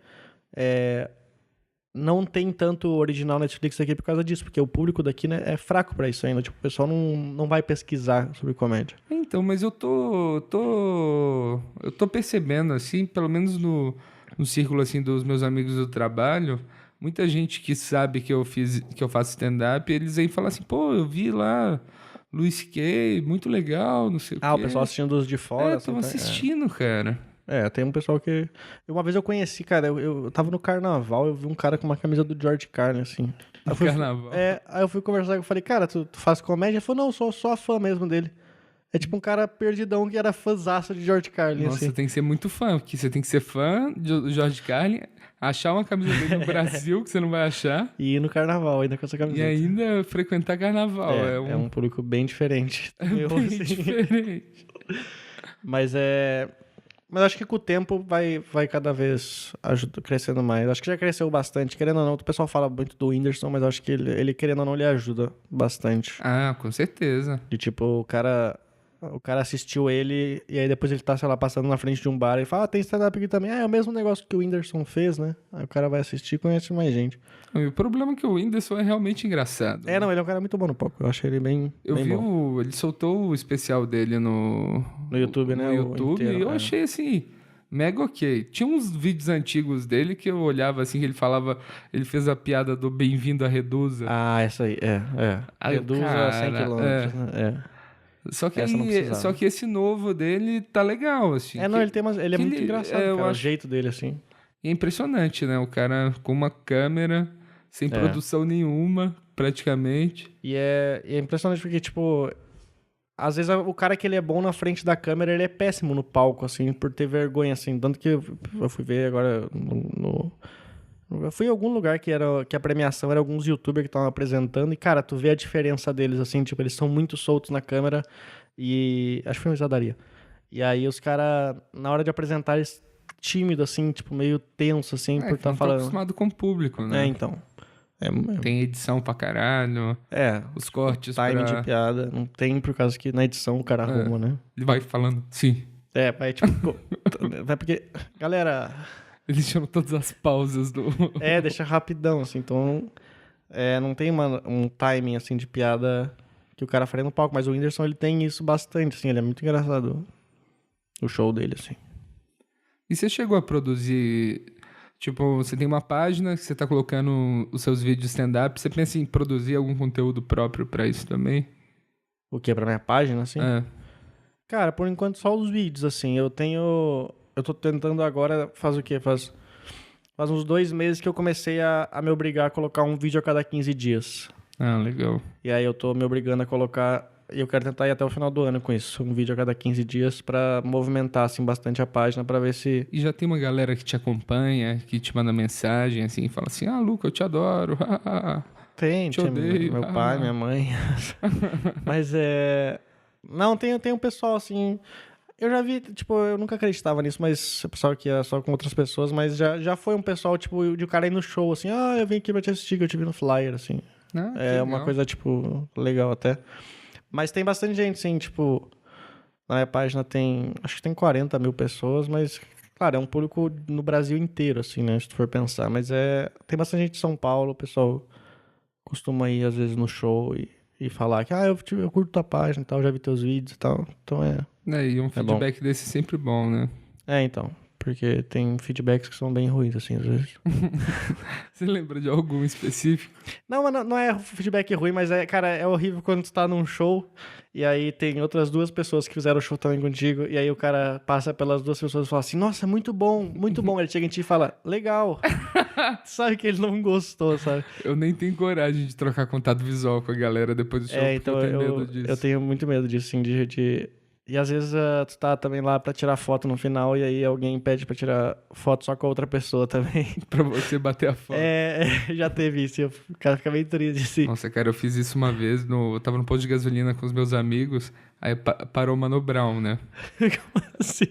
não tem tanto original Netflix aqui por causa disso, porque o público daqui, né, é fraco pra isso ainda. Tipo, o pessoal não vai pesquisar sobre comédia. Então, mas eu tô percebendo, assim, pelo menos no círculo, assim, dos meus amigos do trabalho, muita gente que sabe que eu faço stand-up, eles aí falam assim, pô, eu vi lá Louis C.K., muito legal, não sei o quê. O pessoal assistindo os de fora. Estão assistindo, cara. Tem um pessoal que... Uma vez eu conheci, cara, eu tava no carnaval, eu vi um cara com uma camisa do George Carlin, assim. No carnaval? Aí eu fui conversar, eu falei, cara, tu faz comédia? Ele falou, não, sou só fã mesmo dele. É tipo um cara perdidão que era fãzaço de George Carlin, Nossa, assim. você tem que ser muito fã, porque você tem que ser fã do George Carlin, achar uma camisa dele no Brasil, que você não vai achar. E ir no carnaval ainda com essa camiseta. E ainda frequentar carnaval. É um público bem diferente. Diferente. Mas Mas acho que com o tempo vai cada vez crescendo mais. Acho que já cresceu bastante. Querendo ou não, o pessoal fala muito do Whindersson, mas acho que ele querendo ou não, ele ajuda bastante. Ah, com certeza. De tipo, o cara assistiu ele e aí depois ele tá, sei lá, passando na frente de um bar e fala, tem stand-up aqui também. Ah, é o mesmo negócio que o Whindersson fez, né? Aí o cara vai assistir e conhece mais gente. E o problema é que o Whindersson é realmente engraçado. Não, ele é um cara muito bom no palco. Eu achei ele bem Eu bem vi bom. ele soltou o especial dele no YouTube, né? No O YouTube, inteiro, e eu é. achei assim, mega ok. Tinha uns vídeos antigos dele que eu olhava assim, que ele falava, ele fez a piada do Bem-vindo à Redusa. Ah, essa aí, Aí, Reduz a 100 cara, quilômetros, né? Só que, Essa não precisava. só que esse novo dele tá legal, assim. Não, ele é que muito engraçado, eu cara, o acho- jeito dele, assim. E é impressionante, né? O cara com uma câmera, sem produção nenhuma, praticamente. E é impressionante porque, tipo, às vezes o cara que ele é bom na frente da câmera, ele é péssimo no palco, assim, por ter vergonha, assim. Tanto que eu fui ver agora eu fui em algum lugar que a premiação era alguns youtubers que estavam apresentando e, cara, tu vê a diferença deles, assim, tipo, eles são muito soltos na câmera e... Acho que foi uma risadaria. E aí os caras, na hora de apresentar, eles tímido, assim, tipo, meio tenso, assim, por que estar não tô falando. acostumado com o público, né? Então. Tem edição pra caralho, os cortes Time pra... de piada. Não tem, por causa que na edição o cara arruma, né? Ele vai falando, sim. Vai tipo... vai porque... Galera... Eles chamam todas as pausas do... deixa rapidão, assim. Então, não tem um timing, assim, de piada que o cara faria no palco. Mas o Whindersson, ele tem isso bastante, assim. Ele é muito engraçado. O show dele, assim. E você chegou a produzir... Tipo, você tem uma página que você tá colocando os seus vídeos de stand-up. Você pensa em produzir algum conteúdo próprio pra isso também? O quê? Pra minha página, assim? Cara, por enquanto só os vídeos, assim. Eu tô tentando agora... Faz o quê? Faz uns 2 meses que eu comecei a me obrigar a colocar um vídeo a cada 15 dias. Ah, legal. E aí eu tô me obrigando a colocar... E eu quero tentar ir até o final do ano com isso. Um vídeo a cada 15 dias pra movimentar, assim, bastante a página, pra ver se... E já tem uma galera que te acompanha, que te manda mensagem, assim, fala assim, Luca, eu te adoro. Tem odeio. Meu pai, minha mãe. Mas Não, tem um pessoal, assim... Eu já vi, tipo, eu nunca acreditava nisso, mas o pessoal que ia só com outras pessoas, mas já foi um pessoal, tipo, de o cara ir no show, assim, eu vim aqui pra te assistir, que eu te vi no flyer, assim. É uma coisa, tipo, legal até. Mas tem bastante gente, sim, tipo... Na minha página tem... Acho que tem 40 mil pessoas, mas... Claro, é um público no Brasil inteiro, assim, né? Se tu for pensar. Mas tem bastante gente de São Paulo, o pessoal costuma ir, às vezes, no show e falar que... eu curto tua página e tal, já vi teus vídeos e tal. Então E um feedback desse é sempre bom, né? então... Porque tem feedbacks que são bem ruins, assim, às vezes. Você lembra de algum específico? Não, mas não é feedback ruim, mas cara, é horrível quando tu tá num show e aí tem outras 2 pessoas que fizeram o show também contigo e aí o cara passa pelas 2 pessoas e fala assim, nossa, muito bom, muito bom. Ele chega em ti e fala, legal. Sabe que ele não gostou, sabe? Eu nem tenho coragem de trocar contato visual com a galera depois do show, porque Então eu tenho medo disso. eu tenho muito medo disso, assim, E às vezes tu tá também lá pra tirar foto no final e aí alguém pede pra tirar foto só com a outra pessoa também. Pra você bater a foto. Já teve isso. O cara fica meio triste, assim. Nossa, cara, eu fiz isso uma vez. Eu tava no posto de gasolina com os meus amigos. Aí parou o Mano Brown, né? Como assim?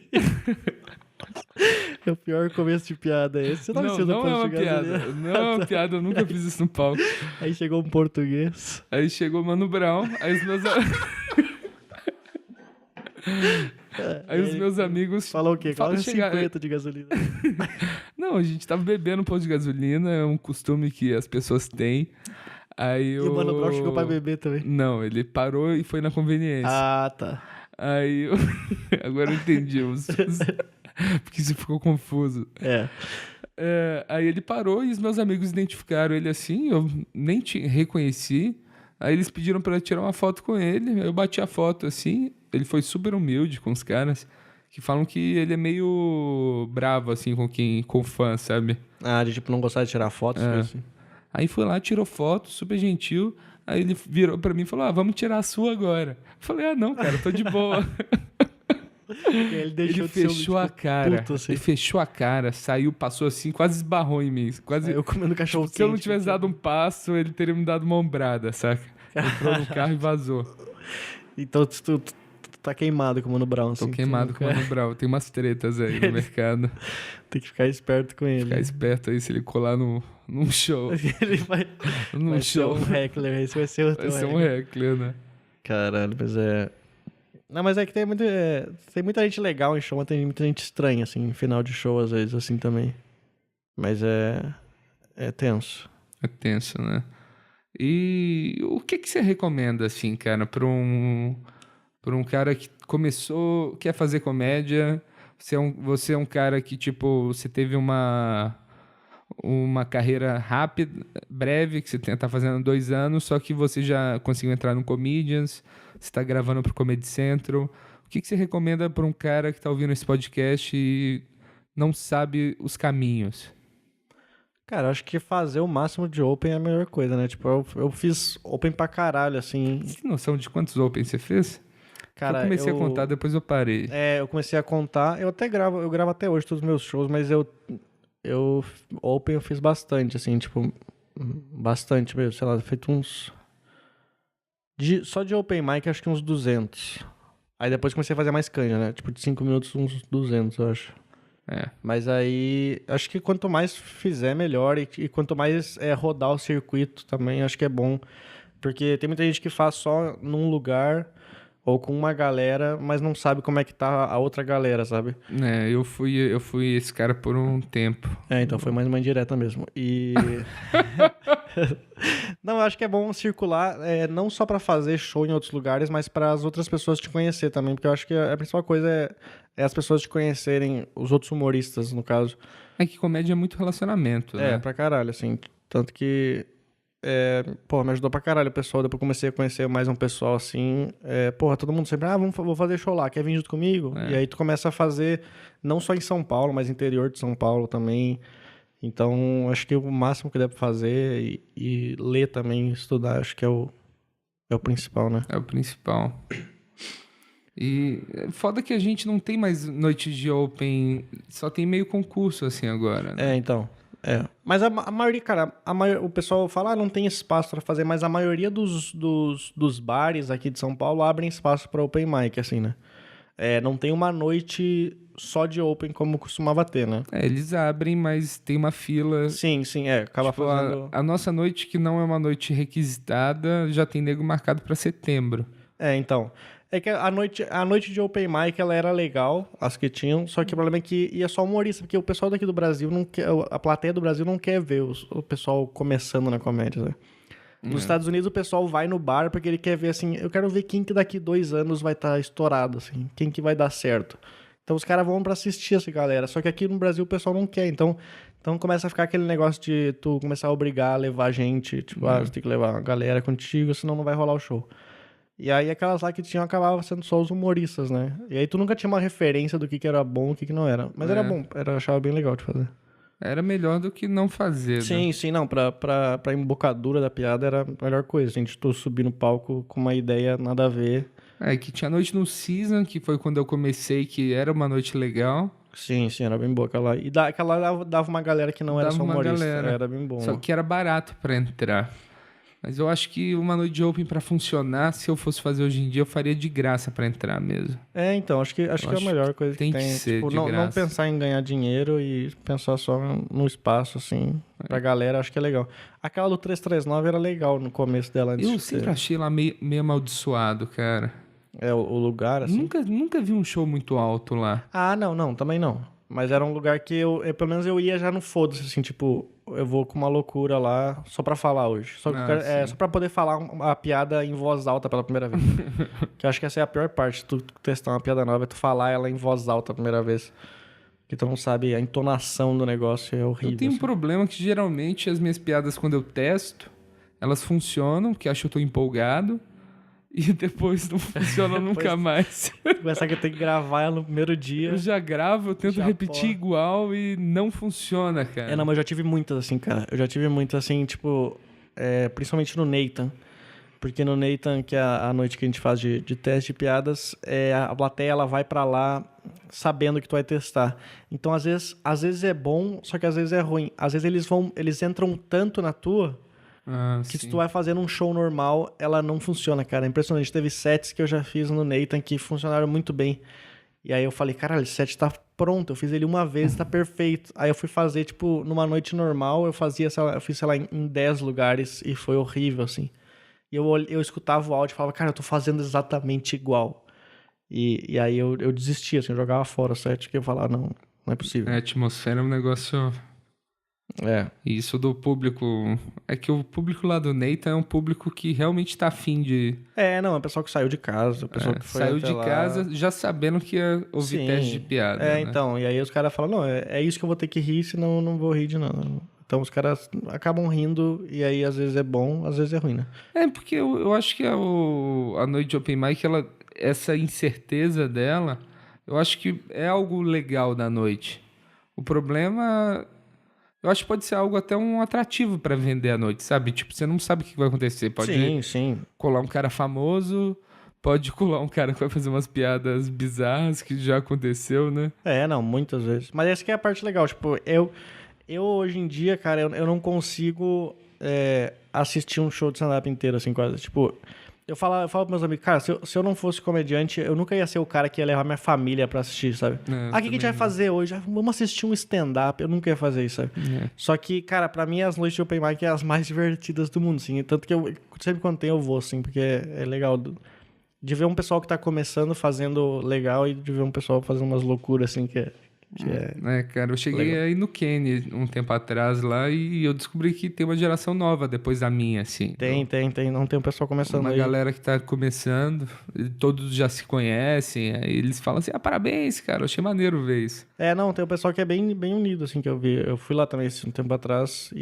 É o pior começo de piada esse. Você tá Não, sendo não é uma posto de gasolina? piada. Não é uma piada, eu nunca fiz isso no palco. Aí chegou um português. Aí chegou o Mano Brown, aí os meus... Aí os meus amigos... Falou o quê? Quase chegaram- 50 de gasolina. Não, a gente tava bebendo no posto de gasolina, é um costume que as pessoas têm. Aí E o Mano Brown chegou pra beber também. Não, ele parou e foi na conveniência. Tá. Aí eu... Agora eu entendi. Porque isso ficou confuso. Aí ele parou e os meus amigos identificaram ele assim, eu nem reconheci. Aí eles pediram pra eu tirar uma foto com ele, eu bati a foto assim, ele foi super humilde com os caras, que falam que ele é meio bravo assim com o fã, sabe? De tipo não gostar de tirar fotos, assim. Aí foi lá, tirou foto, super gentil. Aí ele virou pra mim e falou, vamos tirar a sua agora. Eu falei, não, cara, tô de boa. Ele deixou Ele de ser fechou a cara. puto, assim. Ele fechou a cara, saiu, passou assim, quase esbarrou em mim. Quase... Eu comendo cachorro Se eu não quente, tivesse dado um passo, ele teria me dado uma ombrada, saca? Entrou no carro e vazou. Então tu tá queimado com o Mano Brown. Tô assim, queimado com o Mano Brown. Tem umas tretas aí no mercado. Tem que ficar esperto com ele. Ficar esperto aí se ele colar num show. Ele vai show. ser um heckler. Esse vai ser o teu Vai ser um heckler, né? Caralho, mas é... Não, mas é que tem muita gente legal em show, mas tem muita gente estranha, assim, em final de show, às vezes, assim, também. Mas é tenso. É tenso, né? E o que você recomenda, assim, cara, pra um cara que começou, quer fazer comédia, você é um cara que, tipo, você teve uma carreira rápida, breve, que você tá fazendo 2 anos, só que você já conseguiu entrar no Comedians, você tá gravando pro Comedy Central. O que você recomenda pra um cara que tá ouvindo esse podcast e não sabe os caminhos? Cara, eu acho que fazer o máximo de open é a melhor coisa, né? Tipo, eu fiz open pra caralho, assim. Você tem noção de quantos open você fez? Cara, eu comecei a contar, depois eu parei. Eu comecei a contar, eu gravo até hoje todos os meus shows, mas open eu fiz bastante, assim, tipo, bastante mesmo, sei lá, feito uns... Só de open mic, acho que uns 200. Aí depois comecei a fazer mais canja, né? Tipo, de 5 minutos, uns 200, eu acho. Mas aí, acho que quanto mais fizer, melhor. E quanto mais rodar o circuito também, acho que é bom. Porque tem muita gente que faz só num lugar ou com uma galera, mas não sabe como é que tá a outra galera, sabe? Eu fui esse cara por um tempo. Então foi mais uma indireta mesmo. E... Não, eu acho que é bom circular, não só pra fazer show em outros lugares, mas para as outras pessoas te conhecer também, porque eu acho que a principal coisa é as pessoas te conhecerem, os outros humoristas, no caso. É que comédia é muito relacionamento, né? Pra caralho, assim. Tanto que, me ajudou pra caralho o pessoal. Depois comecei a conhecer mais um pessoal, assim. Todo mundo sempre, vou fazer show lá, quer vir junto comigo? E aí tu começa a fazer, não só em São Paulo, mas interior de São Paulo também. Então, acho que o máximo que dá pra fazer e ler também, estudar, acho que é o principal, né? É o principal. E foda que a gente não tem mais noites de open, só tem meio concurso assim agora, né? Então. Mas a maioria, cara, o pessoal fala, não tem espaço pra fazer, mas a maioria dos bares aqui de São Paulo abrem espaço pra open mic, assim, né? Não tem uma noite só de open como costumava ter, né? Eles abrem, mas tem uma fila. Sim, acaba tipo, fazendo... A nossa noite, que não é uma noite requisitada, já tem nego marcado pra setembro. Então... É que a noite de open mic, ela era legal, as que tinham, só que o problema é que ia só humorista, porque o pessoal daqui do Brasil não quer, a plateia do Brasil não quer ver o pessoal começando na comédia, né? Nos Estados Unidos o pessoal vai no bar porque ele quer ver, assim, eu quero ver quem que daqui 2 anos vai estar estourado, assim, quem que vai dar certo. Então os caras vão pra assistir essa galera, só que aqui no Brasil o pessoal não quer, então começa a ficar aquele negócio de tu começar a obrigar a levar gente, tipo, você tem que levar uma galera contigo, senão não vai rolar o show. E aí aquelas lá que tinham acabava sendo só os humoristas, né? E aí tu nunca tinha uma referência do que era bom e o que não era. Mas era bom, eu achava bem legal de fazer. Era melhor do que não fazer, Sim, né? sim, não. Pra embocadura da piada era a melhor coisa. A gente subir no palco com uma ideia nada a ver. Que tinha noite no Season, que foi quando eu comecei, que era uma noite legal. Sim, era bem boa aquela lá. E aquela dava uma galera que não era só humorista. Era bem bom. Só que era barato pra entrar. Mas eu acho que uma noite de open pra funcionar, se eu fosse fazer hoje em dia, eu faria de graça pra entrar mesmo. Então, acho que é a melhor coisa que tem. Tem que ser tipo, de não graça. Não pensar em ganhar dinheiro e pensar só no espaço, assim. Pra galera, acho que é legal. Aquela do 339 era legal no começo dela. Eu sempre achei lá meio amaldiçoado, cara. O lugar, assim. Nunca vi um show muito alto lá. Não, também não. Mas era um lugar que pelo menos eu ia já no foda-se, assim, tipo, eu vou com uma loucura lá só pra falar hoje. Só pra poder falar a piada em voz alta pela primeira vez. Que eu acho que essa é a pior parte, tu testar uma piada nova, é tu falar ela em voz alta a primeira vez. Que tu não sabe, a entonação do negócio é horrível. Eu tenho assim. um problema que geralmente as minhas piadas, quando eu testo, elas funcionam, porque acho que eu tô empolgado. E depois não funciona nunca mais. Começar que eu tenho que gravar ela no primeiro dia. Eu já gravo, eu tento repetir igual e não funciona, cara. Mas eu já tive muitas assim, cara. Eu já tive muitas assim, tipo... principalmente no Nathan. Porque no Nathan, que é a noite que a gente faz de teste de piadas, a plateia ela vai pra lá sabendo que tu vai testar. Então, às vezes é bom, só que às vezes é ruim. Às vezes eles entram tanto na tua... Que se sim. tu vai fazendo um show normal, ela não funciona, cara. É impressionante. Teve sets que eu já fiz no Nathan que funcionaram muito bem. E aí eu falei, caralho, esse set tá pronto. Eu fiz ele uma vez, tá perfeito. Aí eu fui fazer, tipo, numa noite normal, eu fiz, sei lá, em 10 lugares e foi horrível, assim. E eu escutava o áudio e falava, cara, eu tô fazendo exatamente igual. E aí eu desistia, assim, eu jogava fora o set, que eu falava, não é possível. A atmosfera é um negócio... É. E isso do público... É que o público lá do Nathan é um público que realmente tá afim de... Não, é o pessoal que saiu de casa, o pessoal que foi saiu até de lá. casa já sabendo que ia ouvir Sim. teste de piada, né? Então, e aí os caras falam, não, é isso que eu vou ter que rir, senão eu não vou rir de nada. Então os caras acabam rindo, e aí às vezes é bom, às vezes é ruim, né? É, porque eu acho que a noite de Open Mic, essa incerteza dela, eu acho que é algo legal da noite. O problema... Eu acho que pode ser algo até um atrativo pra vender à noite, sabe? Tipo, você não sabe o que vai acontecer. Pode Sim. colar um cara famoso, pode colar um cara que vai fazer umas piadas bizarras que já aconteceu, né? Não, muitas vezes. Mas essa que é a parte legal, tipo, eu hoje em dia, cara, eu não consigo assistir um show de stand-up inteiro, assim, quase. Tipo, eu falo pros meus amigos, cara, se eu não fosse comediante, eu nunca ia ser o cara que ia levar minha família pra assistir, sabe? O que a gente vai fazer hoje? Vamos assistir um stand-up. Eu nunca ia fazer isso, sabe? Só que, cara, pra mim as noites de Open Mic é as mais divertidas do mundo, assim. Tanto que eu sempre quando tem eu vou, assim, porque é legal de ver um pessoal que tá começando fazendo legal e de ver um pessoal fazendo umas loucuras, assim, que é Cara, eu cheguei legal. aí no Kenny um tempo atrás lá e eu descobri que tem uma geração nova depois da minha, assim. Tem. Não tem um pessoal começando Uma aí. galera que tá começando, e todos já se conhecem, aí eles falam assim, parabéns, cara, eu achei maneiro ver isso. Não, tem um pessoal que é bem, bem unido, assim, que eu vi. Eu fui lá também um tempo atrás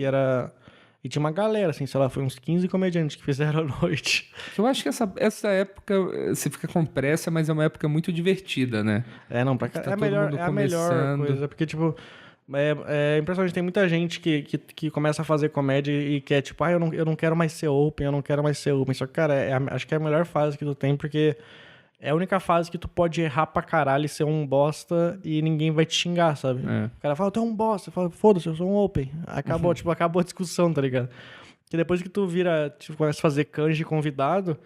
e tinha uma galera, assim, sei lá, foi uns 15 comediantes que fizeram a noite. Eu acho que essa época, você fica com pressa, mas é uma época muito divertida, né? Não, pra cá. Tá É todo mundo a melhor começando. coisa, porque, tipo, é impressionante, tem muita gente que começa a fazer comédia e quer, tipo, eu não quero mais ser open, eu não quero mais ser open. Só que, cara, acho que é a melhor fase que tu tem, porque é a única fase que tu pode errar pra caralho e ser um bosta e ninguém vai te xingar, sabe? O cara fala, tu é um bosta. Fala, foda-se, eu sou um open. Acabou, acabou a discussão, tá ligado? Porque depois que tu começa a fazer canje convidado,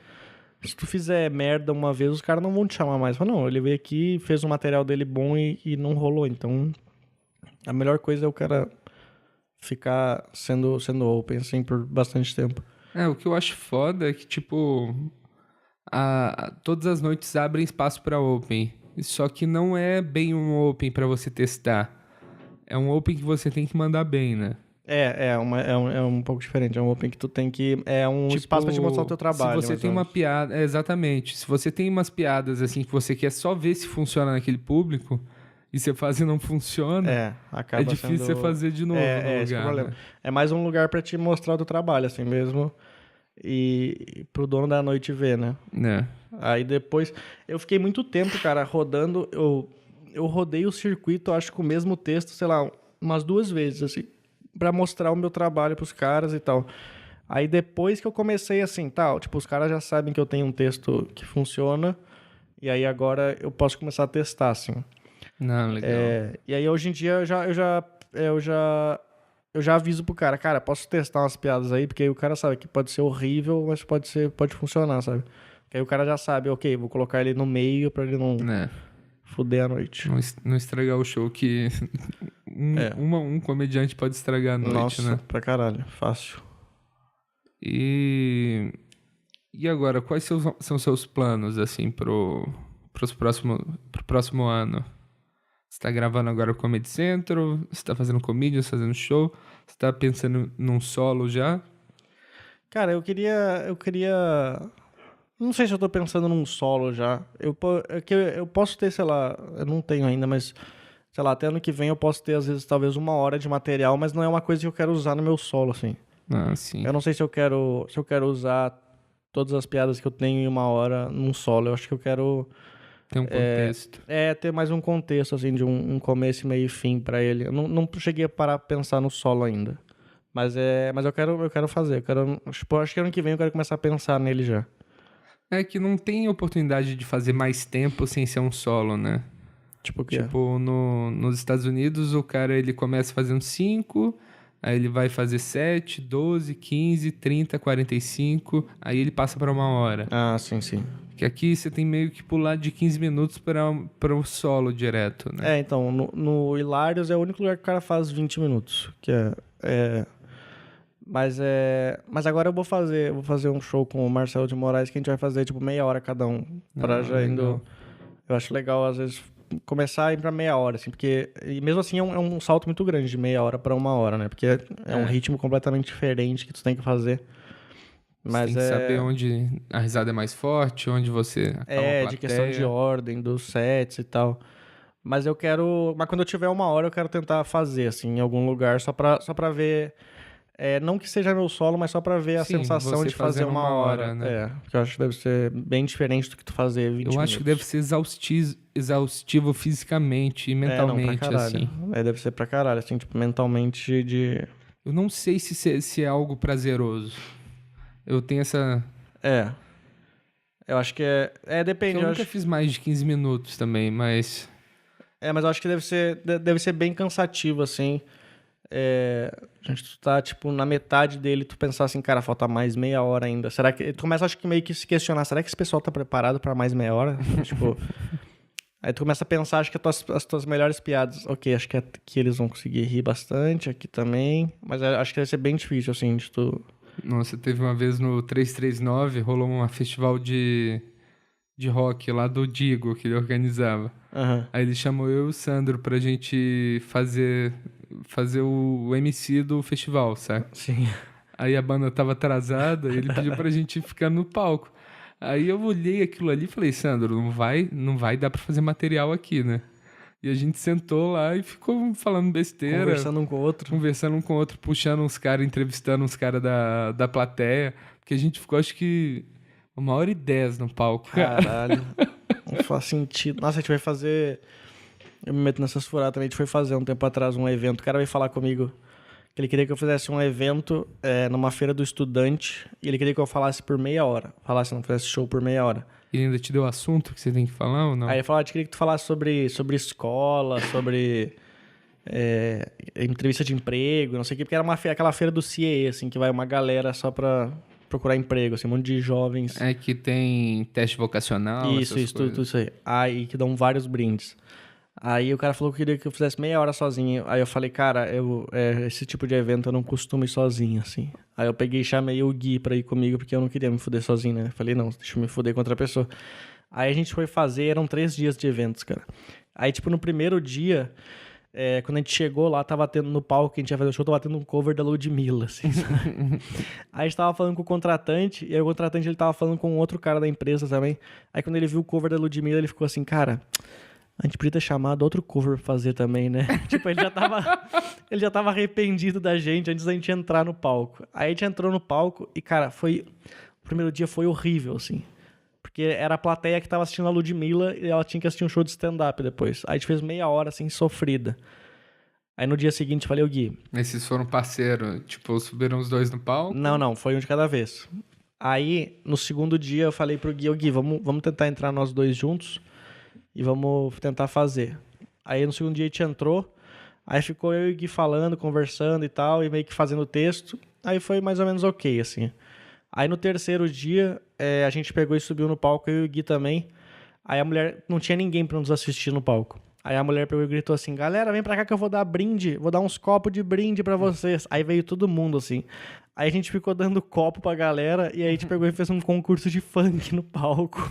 se tu fizer merda uma vez, os caras não vão te chamar mais. Fala, não, ele veio aqui, fez um material dele bom e não rolou. Então, a melhor coisa é o cara ficar sendo open, assim, por bastante tempo. O que eu acho foda é que, tipo... todas as noites abrem espaço para open, só que não é bem um open para você testar, é um open que você tem que mandar bem, né? É um pouco diferente, é um open que tu tem que... É um Tipo, espaço pra te mostrar o teu trabalho. Se você tem uma piada... exatamente. Se você tem umas piadas assim que você quer só ver se funciona naquele público e você faz e não funciona, acaba é difícil você fazer de novo no esse é o lugar. problema. Né? É mais um lugar pra te mostrar o teu trabalho, assim mesmo. E pro dono da noite ver, né? Aí depois... Eu fiquei muito tempo, cara, rodando... Eu rodei o circuito, acho que com o mesmo texto, sei lá, umas 2 vezes, assim, pra mostrar o meu trabalho pros caras e tal. Aí depois que eu comecei assim, tal, tipo, os caras já sabem que eu tenho um texto que funciona, e aí agora eu posso começar a testar, assim. Não, legal. E aí hoje em dia eu já aviso pro cara, posso testar umas piadas aí, porque aí o cara sabe que pode ser horrível, mas pode funcionar, sabe? Porque aí o cara já sabe, ok, vou colocar ele no meio pra ele não fuder a noite. Não estragar o show que um comediante pode estragar a noite, Nossa, né? pra caralho, fácil. E agora, quais são seus planos, assim, pro próximo ano? Você tá gravando agora o Comedy Central? Você tá fazendo comédia, fazendo show? Você tá pensando num solo já? Cara, eu queria... Não sei se eu tô pensando num solo já. Eu posso ter, sei lá... Eu não tenho ainda, mas... Sei lá, até ano que vem eu posso ter, às vezes, talvez 1 hora de material, mas não é uma coisa que eu quero usar no meu solo, assim. Sim. Eu não sei se eu quero usar todas as piadas que eu tenho em 1 hora num solo. Eu acho que eu quero... Tem um contexto. ter mais um contexto, assim, de um começo, meio e fim pra ele. Eu não cheguei a parar pra pensar no solo ainda. Mas eu quero fazer. Acho que ano que vem eu quero começar a pensar nele já. É que não tem oportunidade de fazer mais tempo sem ser um solo, né? Tipo o quê? Tipo, nos Estados Unidos, o cara ele começa fazendo 5, Aí ele vai fazer 7, 12, 15, 30, 45. Aí ele passa para 1 hora. Ah, sim, sim. Que aqui você tem meio que pular de 15 minutos para o solo direto, né? Então, no Hilários é o único lugar que o cara faz 20 minutos. Mas agora eu vou fazer um show com o Marcelo de Moraes que a gente vai fazer tipo meia hora cada um. Pra já legal. indo. Eu acho legal, às vezes, começar a ir pra meia hora, assim, porque. E mesmo assim é um salto muito grande de meia hora pra 1 hora, né? Porque é um ritmo completamente diferente que tu tem que fazer. Mas você tem que saber onde a risada é mais forte, onde você acalma a de questão de plateia. ordem, dos sets e tal. Mas eu quero. Mas quando eu tiver 1 hora, eu quero tentar fazer, assim, em algum lugar, só pra ver. Não que seja meu solo, mas só pra ver a Sim, sensação você de fazer fazendo 1 hora. né? Porque eu acho que deve ser bem diferente do que tu fazer 20 minutos. Eu acho que deve ser exaustivo fisicamente e não, mentalmente, pra caralho. assim. Deve ser pra caralho, assim, tipo, mentalmente de... Eu não sei se é algo prazeroso. Eu tenho essa... Eu acho que depende. Eu nunca fiz mais de 15 minutos também, mas... Mas eu acho que deve ser bem cansativo, assim. A gente tá, tipo, na metade dele, tu pensar assim, cara, falta mais meia hora ainda. Será que... Tu começa, acho que meio que se questionar, será que esse pessoal tá preparado pra mais meia hora? Tipo... Aí tu começa a pensar, acho que as tuas melhores piadas, ok, acho que aqui eles vão conseguir rir bastante, aqui também. Mas acho que deve ser bem difícil, assim, de tu... Nossa, teve uma vez no 339, rolou um festival de rock lá do Digo, que ele organizava. Uhum. Aí ele chamou eu e o Sandro pra gente fazer o MC do festival, sabe? Sim. Aí a banda tava atrasada e ele pediu pra gente ficar no palco. Aí eu olhei aquilo ali e falei, Sandro, não vai dar pra fazer material aqui, né? E a gente sentou lá e ficou falando besteira. Conversando um com o outro. Puxando uns caras, entrevistando uns caras da plateia. Porque a gente ficou, acho que, 1h10 no palco. Caralho. Não faz sentido. Nossa, a gente vai fazer... Eu me meto nessas furadas também. A gente foi fazer um tempo atrás um evento. O cara veio falar comigo que ele queria que eu fizesse um evento numa feira do estudante. E ele queria que eu falasse por meia hora. Não fizesse show por meia hora. E ainda te deu o assunto que você tem que falar ou não? Aí ele falou, queria que tu falasse sobre escola, sobre entrevista de emprego, não sei o quê. Porque era aquela feira do CIE, assim, que vai uma galera só pra procurar emprego, assim, um monte de jovens. É que tem teste vocacional, Isso, tudo isso aí. Aí que dão vários brindes. Aí o cara falou que queria que eu fizesse meia hora sozinho. Aí eu falei, cara, esse tipo de evento eu não costumo ir sozinho, assim. Aí eu peguei e chamei o Gui pra ir comigo, porque eu não queria me fuder sozinho, né? Falei, não, deixa eu me fuder com outra pessoa. Aí a gente foi fazer, eram 3 dias de eventos, cara. Aí, tipo, no primeiro dia, quando a gente chegou lá, tava tendo no palco que a gente ia fazer o show, tava tendo um cover da Ludmilla, assim, sabe? Aí a gente tava falando com o contratante, e aí o contratante ele tava falando com outro cara da empresa também. Aí quando ele viu o cover da Ludmilla, ele ficou assim, cara... A gente podia ter chamado outro cover pra fazer também, né? Tipo, ele já tava arrependido da gente antes da gente entrar no palco. Aí a gente entrou no palco e, cara, o primeiro dia foi horrível, assim. Porque era a plateia que tava assistindo a Ludmilla e ela tinha que assistir um show de stand-up depois. Aí a gente fez meia hora, assim, sofrida. Aí no dia seguinte eu falei, o Gui... Mas vocês foram parceiro, tipo, subiram os dois no palco? Não, foi um de cada vez. Aí, no segundo dia, eu falei pro Gui, vamos tentar entrar nós dois juntos... E vamos tentar fazer. Aí no segundo dia a gente entrou, aí ficou eu e o Gui falando, conversando e tal, e meio que fazendo o texto. Aí foi mais ou menos ok, assim. Aí no terceiro dia, a gente pegou e subiu no palco, eu e o Gui também. Aí a mulher, não tinha ninguém pra nos assistir no palco. Aí a mulher pegou e gritou assim, galera, vem pra cá que eu vou dar brinde, vou dar uns copos de brinde pra vocês. Aí veio todo mundo, assim. Aí a gente ficou dando copo pra galera e aí a gente pegou e fez um concurso de funk no palco.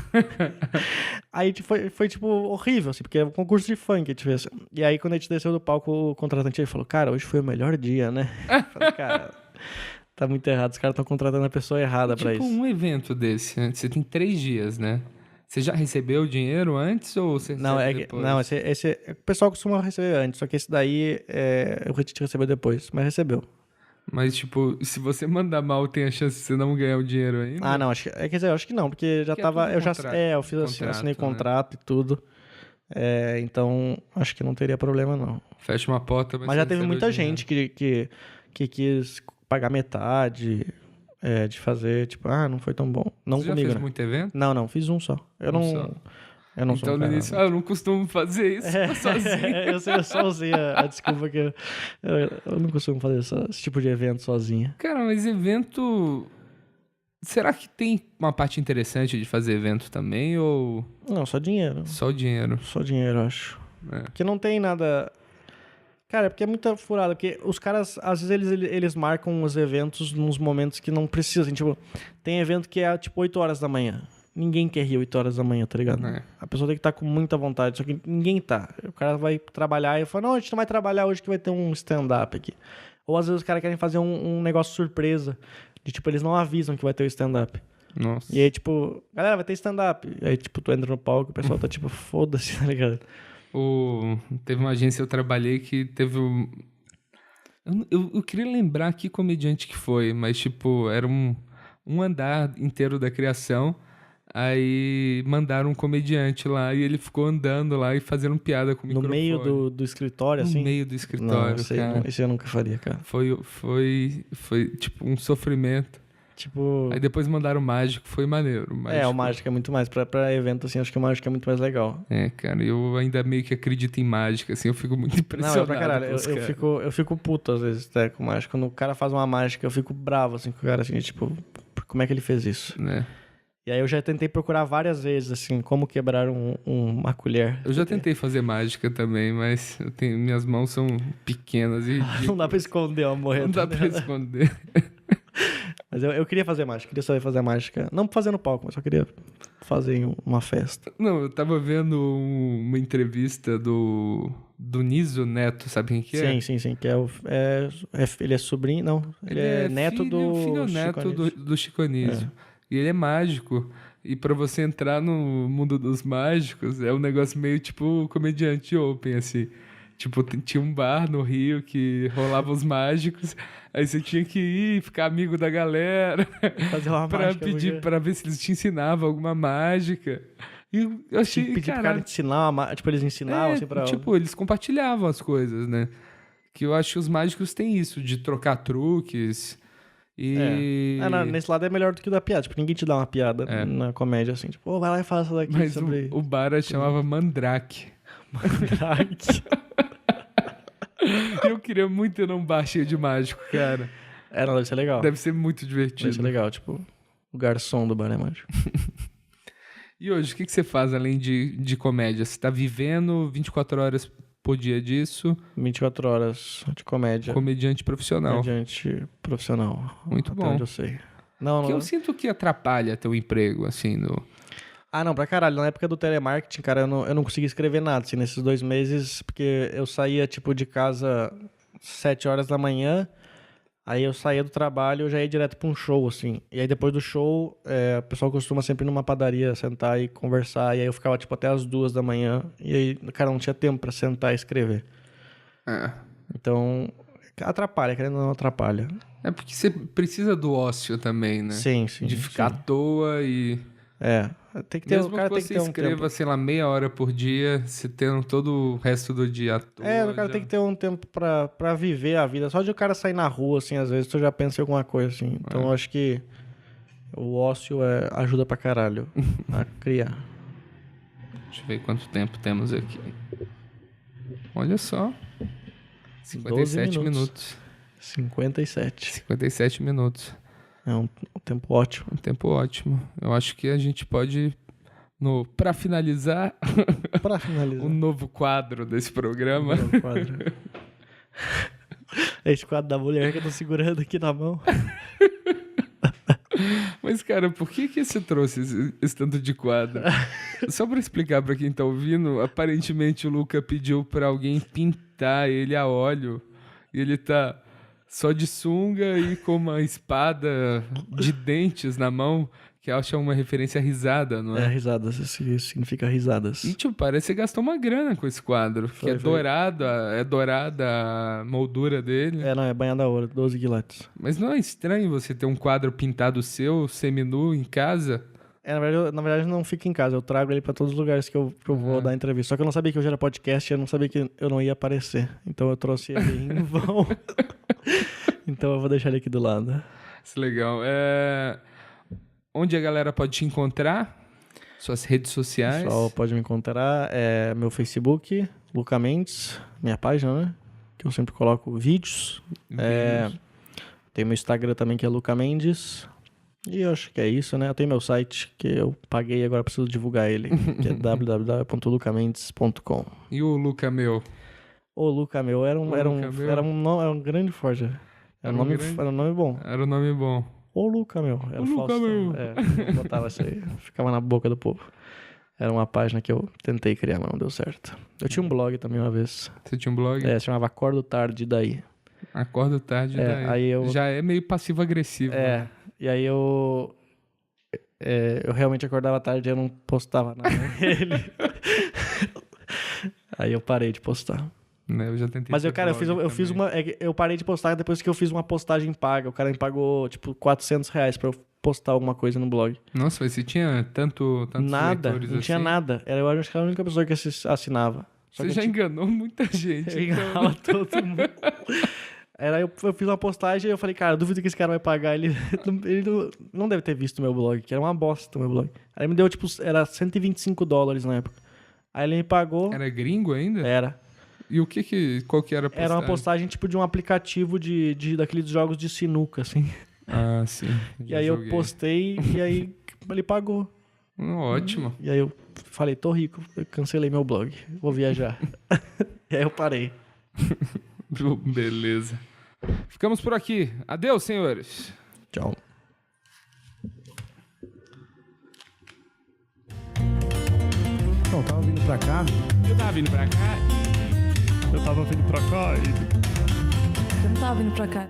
Aí foi tipo, horrível, assim, porque é um concurso de funk que a gente fez. E aí quando a gente desceu do palco, o contratante ele falou, cara, hoje foi o melhor dia, né? Eu falei, cara, tá muito errado, os caras estão contratando a pessoa errada pra isso. Tipo um evento desse, você tem 3 dias, né? Você já recebeu o dinheiro antes ou você recebe depois? Não, esse o pessoal costuma receber antes, só que esse daí eu recebeu depois, mas recebeu. Mas, tipo, se você mandar mal, tem a chance de você não ganhar o dinheiro ainda? Ah, não, quer dizer, eu acho que não, porque já tava... eu fiz assim, assinei contrato, né? E tudo. Então, acho que não teria problema, não. Fecha uma porta, mas já teve muita gente que quis pagar metade... de fazer, tipo, não foi tão bom. Não você comigo, já fez né? muito evento? Não, fiz um só. Eu não... Eu não sou Então um no cara... início, eu não costumo fazer isso sozinho. eu só usei a desculpa que eu não costumo fazer esse tipo de evento sozinho. Cara, mas evento... Será que tem uma parte interessante de fazer evento também ou Não, só dinheiro. só o dinheiro? Só dinheiro, eu acho. É. Porque não tem nada... Cara, porque é muita furada. Porque os caras, às vezes, eles marcam os eventos nos momentos que não precisam. Tipo, tem evento que é, tipo, 8 horas da manhã. Ninguém quer rir 8 horas da manhã, tá ligado? É. A pessoa tem que estar com muita vontade, só que ninguém tá. O cara vai trabalhar e fala, não, a gente não vai trabalhar hoje que vai ter um stand-up aqui. Ou às vezes os caras querem fazer um negócio surpresa. De, tipo, eles não avisam que vai ter o stand-up. Nossa. E aí, tipo, galera, vai ter stand-up. E aí, tipo, tu entra no palco e o pessoal tá tipo, foda-se, tá ligado? Teve uma agência que eu trabalhei que teve um... Eu queria lembrar que comediante que foi, mas, tipo, era um andar inteiro da criação. Aí mandaram um comediante lá e ele ficou andando lá e fazendo piada com o No microfone. meio do escritório, No assim? meio do escritório, cara. Isso eu nunca faria, cara. Foi, tipo, um sofrimento. Tipo... Aí depois mandaram o mágico, foi maneiro. o mágico é muito mais. Pra evento, assim, acho que o mágico é muito mais legal. É, cara, eu ainda meio que acredito em mágica, assim, eu fico muito Não, impressionado. é pra caralho. com os caras. Eu fico puto, às vezes, até com mágico. Quando o cara faz uma mágica, eu fico bravo, assim, com o cara, assim, tipo... Como é que ele fez isso? Né? E aí eu já tentei procurar várias vezes, assim, como quebrar uma colher. Eu já tentei fazer mágica também, mas minhas mãos são pequenas e Não dá pra esconder uma morreta. não dá pra esconder. Mas eu queria fazer mágica, queria saber fazer mágica. Não fazer no palco, mas só queria fazer em uma festa. Não, eu tava vendo uma entrevista do Niso Neto, sabe quem que é? Sim, que ele é sobrinho, não, ele é neto do filho neto Chico Anísio. do Chico Anísio. E ele é mágico. E pra você entrar no mundo dos mágicos, é um negócio meio tipo comediante open, assim. Tipo, tinha um bar no Rio que rolava os mágicos, aí você tinha que ir, ficar amigo da galera, Fazer uma pra mágica. pedir, pra ver se eles te ensinavam alguma mágica. E eu achei, Pedir pro cara caralho, te ensinar, tipo, eles ensinavam, assim, pra... tipo, eles compartilhavam as coisas, né? Que eu acho que os mágicos têm isso, de trocar truques e... nesse lado é melhor do que o da piada. Tipo, ninguém te dá uma piada na comédia, assim. Tipo, vai lá e faz essa daqui Mas sobre... o bar chamava Mandrake. Eu queria muito ir num bar cheio de mágico, cara. Não, deve ser legal. Deve ser muito divertido. Deve ser legal, tipo, o garçom do bar é mágico. E hoje, o que você faz além de comédia? Você tá vivendo 24 horas por dia disso? 24 horas de comédia. Comediante profissional. Comediante profissional. Muito Até bom. onde eu sei. Não. Que eu sinto que atrapalha teu emprego, assim, no... Não, pra caralho. Na época do telemarketing, cara, eu não conseguia escrever nada, assim, nesses 2 meses, porque eu saía, tipo, de casa 7 horas da manhã, aí eu saía do trabalho e eu já ia direto pra um show, assim. E aí depois do show, o pessoal costuma sempre ir numa padaria sentar e conversar, e aí eu ficava, tipo, até as 2 da manhã, e aí, cara, não tinha tempo pra sentar e escrever. Então, atrapalha, querendo ou não atrapalha. É porque você precisa do ócio também, né? Sim. De ficar à toa e... Tem que ter, Mesmo o cara que tem você que ter um escreva, tempo. sei lá, meia hora por dia, você tendo todo o resto do dia à toa. O cara tem que ter um tempo pra viver a vida. Só de o cara sair na rua, assim, às vezes, tu já pensa em alguma coisa, assim. Então, eu acho que o ócio ajuda pra caralho a criar. Deixa eu ver quanto tempo temos aqui. Olha só. 57 minutos. 57. 57 minutos. É um tempo ótimo. Um tempo ótimo. Eu acho que a gente pode, pra finalizar, Pra finalizar. um novo quadro desse programa. Um quadro. Esse quadro da mulher que eu tô segurando aqui na mão. Mas, cara, por que você trouxe esse tanto de quadro? Só pra explicar pra quem tá ouvindo, aparentemente o Luca pediu pra alguém pintar ele a óleo e ele tá só de sunga e com uma espada de dentes na mão, que eu acho uma referência à risada, não é? Risadas. Isso significa risadas. E, tipo, parece que você gastou uma grana com esse quadro, que é dourada a moldura dele. Não, é banhada a ouro, 12 quilates. Mas não é estranho você ter um quadro pintado seu, seminu, em casa? Na verdade, não fica em casa. Eu trago ele pra todos os lugares que eu vou dar entrevista. Só que eu não sabia que hoje era podcast, eu não sabia que eu não ia aparecer. Então eu trouxe ele em vão. Então eu vou deixar ele aqui do lado. Isso é legal. Onde a galera pode te encontrar? Suas redes sociais. O pessoal pode me encontrar. Meu Facebook, Luca Mendes, minha página, né? Que eu sempre coloco vídeos. Tem meu Instagram também, que é Luca Mendes. E eu acho que é isso, né? Eu tenho meu site, que eu paguei e agora preciso divulgar ele, que é www.lucamendes.com. E o Luca meu? O Luca meu era um grande forte. Era um nome bom. Era um nome bom. O Luca meu. Era o Luca meu. Eu botava isso aí. Ficava na boca do povo. Era uma página que eu tentei criar, mas não deu certo. Eu tinha um blog também uma vez. Você tinha um blog? Se chamava Acordo Tarde Daí. Acordo Tarde Daí. Aí já é meio passivo-agressivo. Né? E aí eu realmente acordava tarde e eu não postava nada nele. Aí eu parei de postar. Eu já tentei. Mas eu parei de postar depois que eu fiz uma postagem paga. O cara me pagou, tipo, R$400 pra eu postar alguma coisa no blog. Nossa, mas você tinha tantos nada, leitores não tinha nada. Eu acho que era a única pessoa que assinava. Você já enganou muita gente. Eu enganava todo mundo. Eu fiz uma postagem e eu falei, cara, duvido que esse cara vai pagar. Ele não deve ter visto o meu blog, que era uma bosta o meu blog. Aí ele me deu, tipo, era $125 na época. Aí ele me pagou. Era gringo ainda? Era. E qual que era a postagem? Era uma postagem, tipo, de um aplicativo daqueles jogos de sinuca, assim. Ah, sim. E aí eu postei e aí ele pagou. Ótimo. E aí eu falei, tô rico, eu cancelei meu blog, vou viajar. E aí eu parei. Beleza. Ficamos por aqui. Adeus, senhores. Tchau. Então, tava vindo pra cá. Eu tava vindo pra cá e... Eu não tava vindo pra cá.